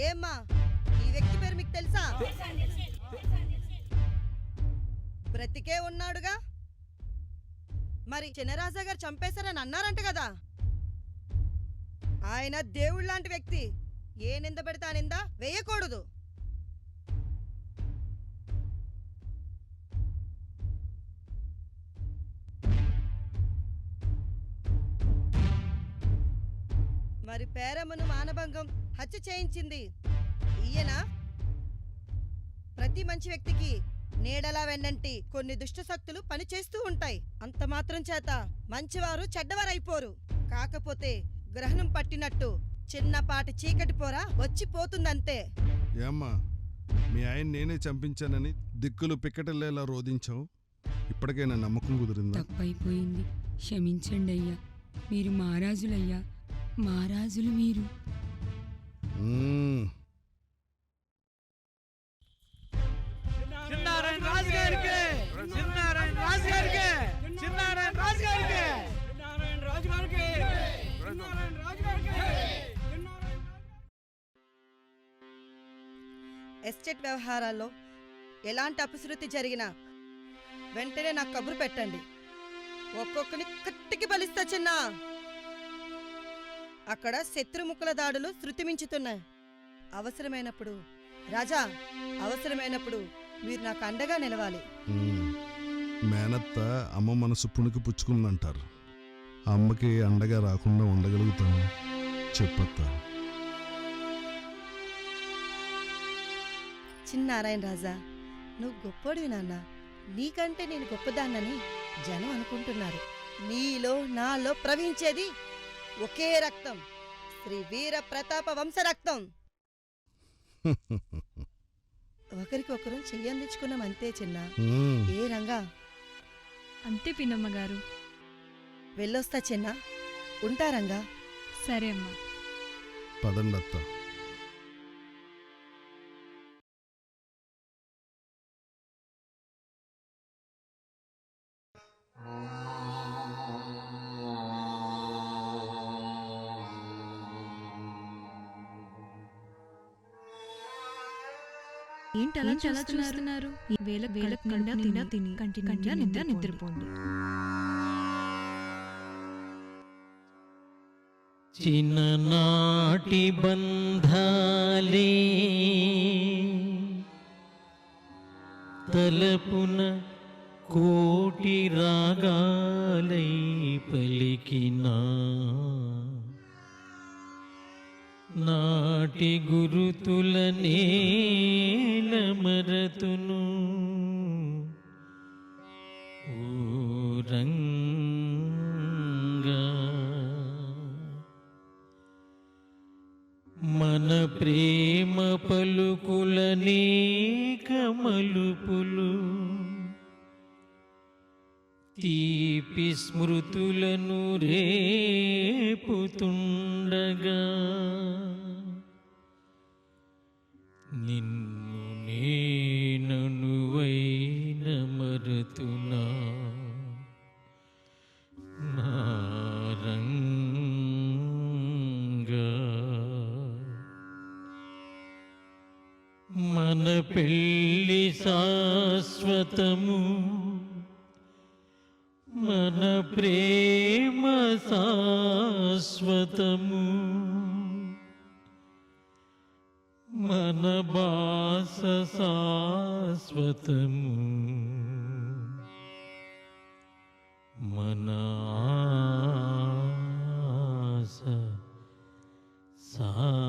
ఏమ్మా, ఈ వ్యక్తి పేరు మీకు తెలుసా? బ్రతికే ఉన్నాడుగా. మరి చిన్నరాజా గారు చంపేశారని అన్నారంట కదా. ఆయన దేవుళ్ళ లాంటి వ్యక్తి. ఏ నింద పెడితే ఆ నింద వేయకూడదు. మరి పేరమ్మను మానభంగం హత్య చేయించింది ఈయన. ప్రతి మంచి వ్యక్తికి నీడలా వెన్నంటి కొన్ని దుష్ట శక్తులు పనిచేస్తూ ఉంటాయి. అంత మాత్రం చేత మంచివారు చెడ్డవారైపోరు. కాకపోతే గ్రహణం పట్టినట్టు చిన్నపాటి చీకటి పోరా వచ్చిపోతుందంతే. ఏమ్మా, మీ ఆయన నేనే చంపించానని దిక్కులు పిక్కటల్లేలా రోధించావు. ఇప్పటికైనా నమ్మకం కుదిరిందా? తప్పైపోయింది, క్షమించండి అయ్యా. మీరు మహారాజులయ్యా, మహారాజులు మీరు. చిన్నారాయణ రాజు గారికి, చిన్నారాయణ రాజు గారికి, చిన్నారాయణ రాజు గారికి, చిన్నారాయణ రాజు గారికి, చిన్నారాయణ రాజు గారికి. ఎస్టేట్ వ్యవహారాల్లో ఎలాంటి అపశృతి జరిగినా వెంటనే నాకు కబురు పెట్టండి. ఒక్కొక్కని కట్టికి బలిస్తా చిన్న. అక్కడ శత్రుముఖుల దాడులు శృతిమించుతున్నాయి. అవసరమైనప్పుడు రాజా, అవసరమైనప్పుడు మీరు నాకు అండగా నిలవాలి. మేనత్త అమ్మ మనసు పుణికి పుచ్చుకుందంటారు. అమ్మకి అండగా రాకుండా ఉండగలుగుతాను చెప్పత్త. చిన్నారాయణ రాజా, నువ్వు గొప్పోడివి నాన్న. నీకంటే నేను గొప్పదాన్నని జనం అనుకుంటున్నారు. నీలో నాలో ప్రవహించేది ఒకే రక్తం, శ్రీ వీర ప్రతాప వంశ రక్తం. ఒకరికొకరు చెయ్యందించుకున్నాం అంతే చిన్న. ఏ రంగా? అంతే పిన్నమ్మగారు. వెళ్ళొస్తా చిన్న. ఉంటా రంగా. సరే అమ్మా. పదండత్త. ఏంటి అలా చూస్తున్నారు? ఈ వేళ నిండా తిని కంటి నిండా నిద్రపోండి. చిన్ననాటి బంధాలే తలపున కోటి రాగాలై పలికినా, నాటి గురుతులనే మరతును ఊరంగా. మన ప్రేమ పలుకులనే కమలుపులు తీపి స్మృతులను రేపుతుండగా, నిన్ను నేననువైన మరుతునా నారంగా. మన పెళ్ళి శాశ్వతము, మన ప్రేమ శాశ్వతము, మన బాస శాశ్వతము, మన ఆశ శాశ్వతము.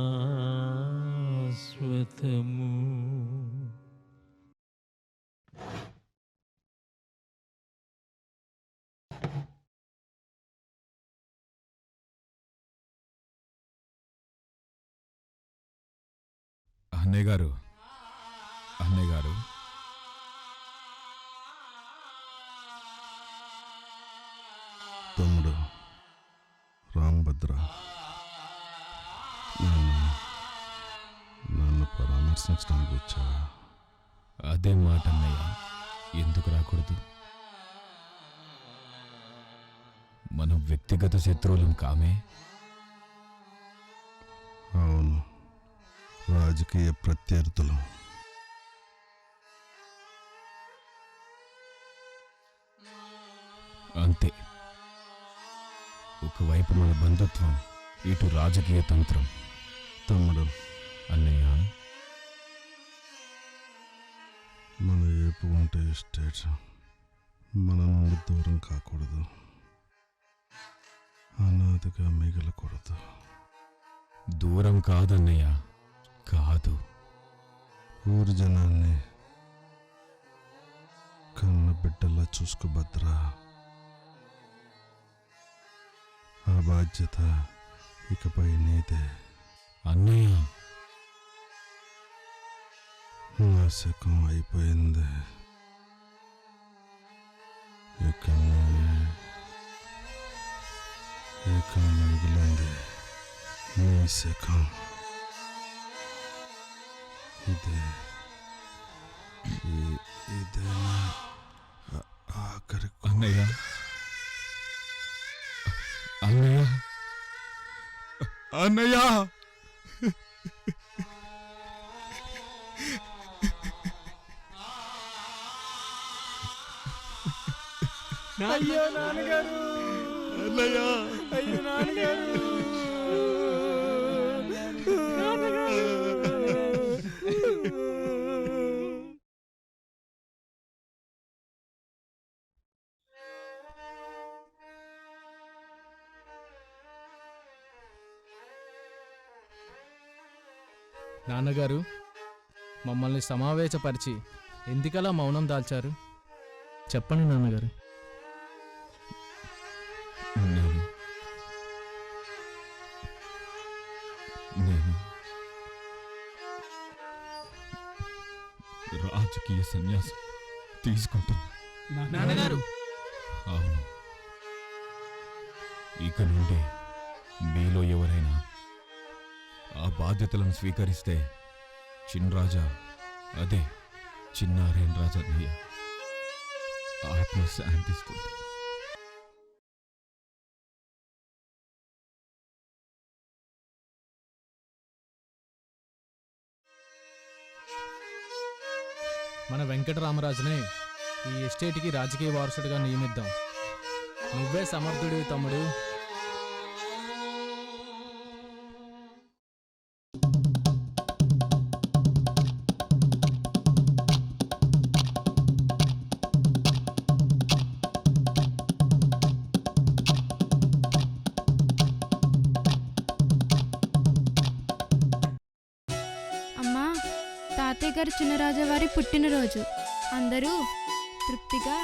అన్నయ్య గారు, అన్నయ్య గారు, తమ్ముడు రాంభద్ర, నన్ను పరామర్శించడానికి వచ్చావా? అదే మాట అన్నయ్య, ఎందుకు రాకూడదు? మనం వ్యక్తిగత శత్రువులం కామే. అవును, రాజకీయ ప్రత్యర్థులం. అంతే. ఒకవైపు మన బంధుత్వం, ఇటు రాజకీయ తంత్రం. తమ్ముడు, అన్నయ్య, మన ఏపు ఉంటే స్టేట్ మన నుండి దూరం కాకూడదు, అనాథగా మిగలకూడదు. దూరం కాదన్నయ్య, కాదు. ఊరి జనాన్ని కన్న బిడ్డల్లా చూసుకో భద్రా. ఆ బాధ్యత ఇకపై నీదే. అన్నయ్య, నా శకం అయిపోయింది. ఇక మిగిలింది నీ శకం. ఇదే ఆఖరి. అన్నయ్య, అన్నయ్య, అన్నయ్య, అయ్యో నాన్నగారు, అయ్యో నాన్నగారు. నాన్నగారు, మమ్మల్ని సమావేశపరిచి ఎందుకలా మౌనం దాల్చారు? చెప్పండి నాన్నగారు. నేను రాజకీయ సన్యాసం తీసుకుంటున్నా. నాన్నగారు, అవును, ఇక నుండి మీలో ఎవరైనా ఆ బాధ్యతలను స్వీకరిస్తే చిన్రాజా, అదే చిన్నారాయణ రాజన్నయ్య ఆత్మ శాంతిస్తుంది. మన వెంకటరామరాజునే ఈ ఎస్టేట్కి రాజకీయ వారసుడిగా నియమిద్దాం. నువ్వే సమర్థుడివి తమ్ముడు. అమ్మా, తాతయ్య గారు చిన్నరాజావారి పుట్టినరోజు. అందరూ తృప్తిగా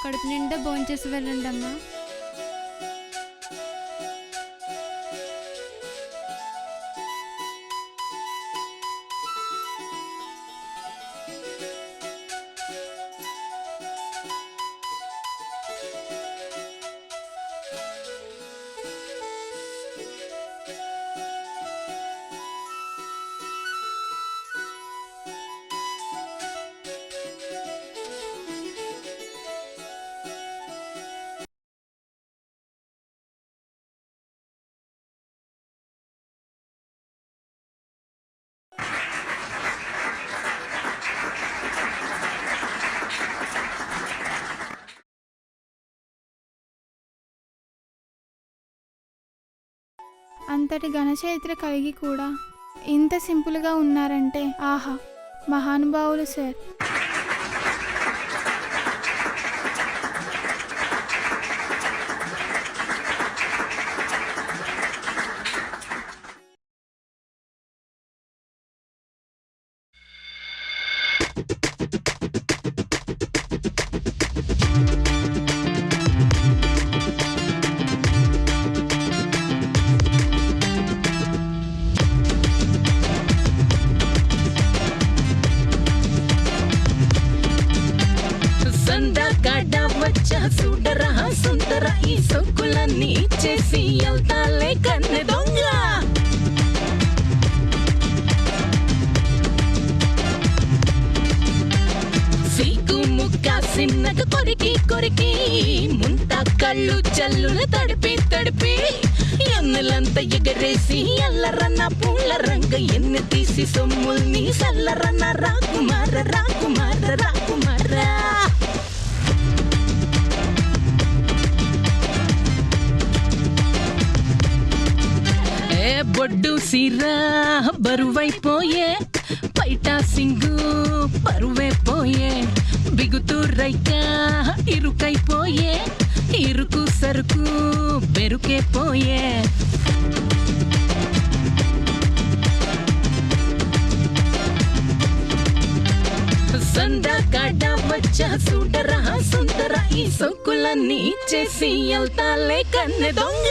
కడుపు నిండా భోంచేసి వెళ్ళండి అమ్మా. అంతటి ఘనచరిత్ర కలిగి కూడా ఇంత సింపుల్గా ఉన్నారంటే ఆహా, మహానుభావులు సార్. చూడరా సుందర, ఈ సొక్కులన్నీ ఇచ్చేసి వెళ్తాలే కన్నె దొంగ. సీకు ముక్క సిన్నగా కొరికి కొరికి ముంత కళ్ళు జల్లుల తడిపి తడిపి ఎన్నులంతా ఎగరేసి ఎల్లరన్న పూల రంగ ఎన్ని తీసి సొమ్ముల్ని సల్లరన్న రాకుమార రాకుమార రాకుమార. బొడ్డు సిరా బరువైపోయే, పైట సింగు పరువైపోయే, బిగుతూ రైక ఇరుకైపోయే, ఇరుకు సరుకు బెరుకే పోయే. సందాకాడ వచ్చా చూడరా సుందర, ఈ సొక్కులన్నీ ఇచ్చేసి వెళ్తాలే కన్నె దొంగ.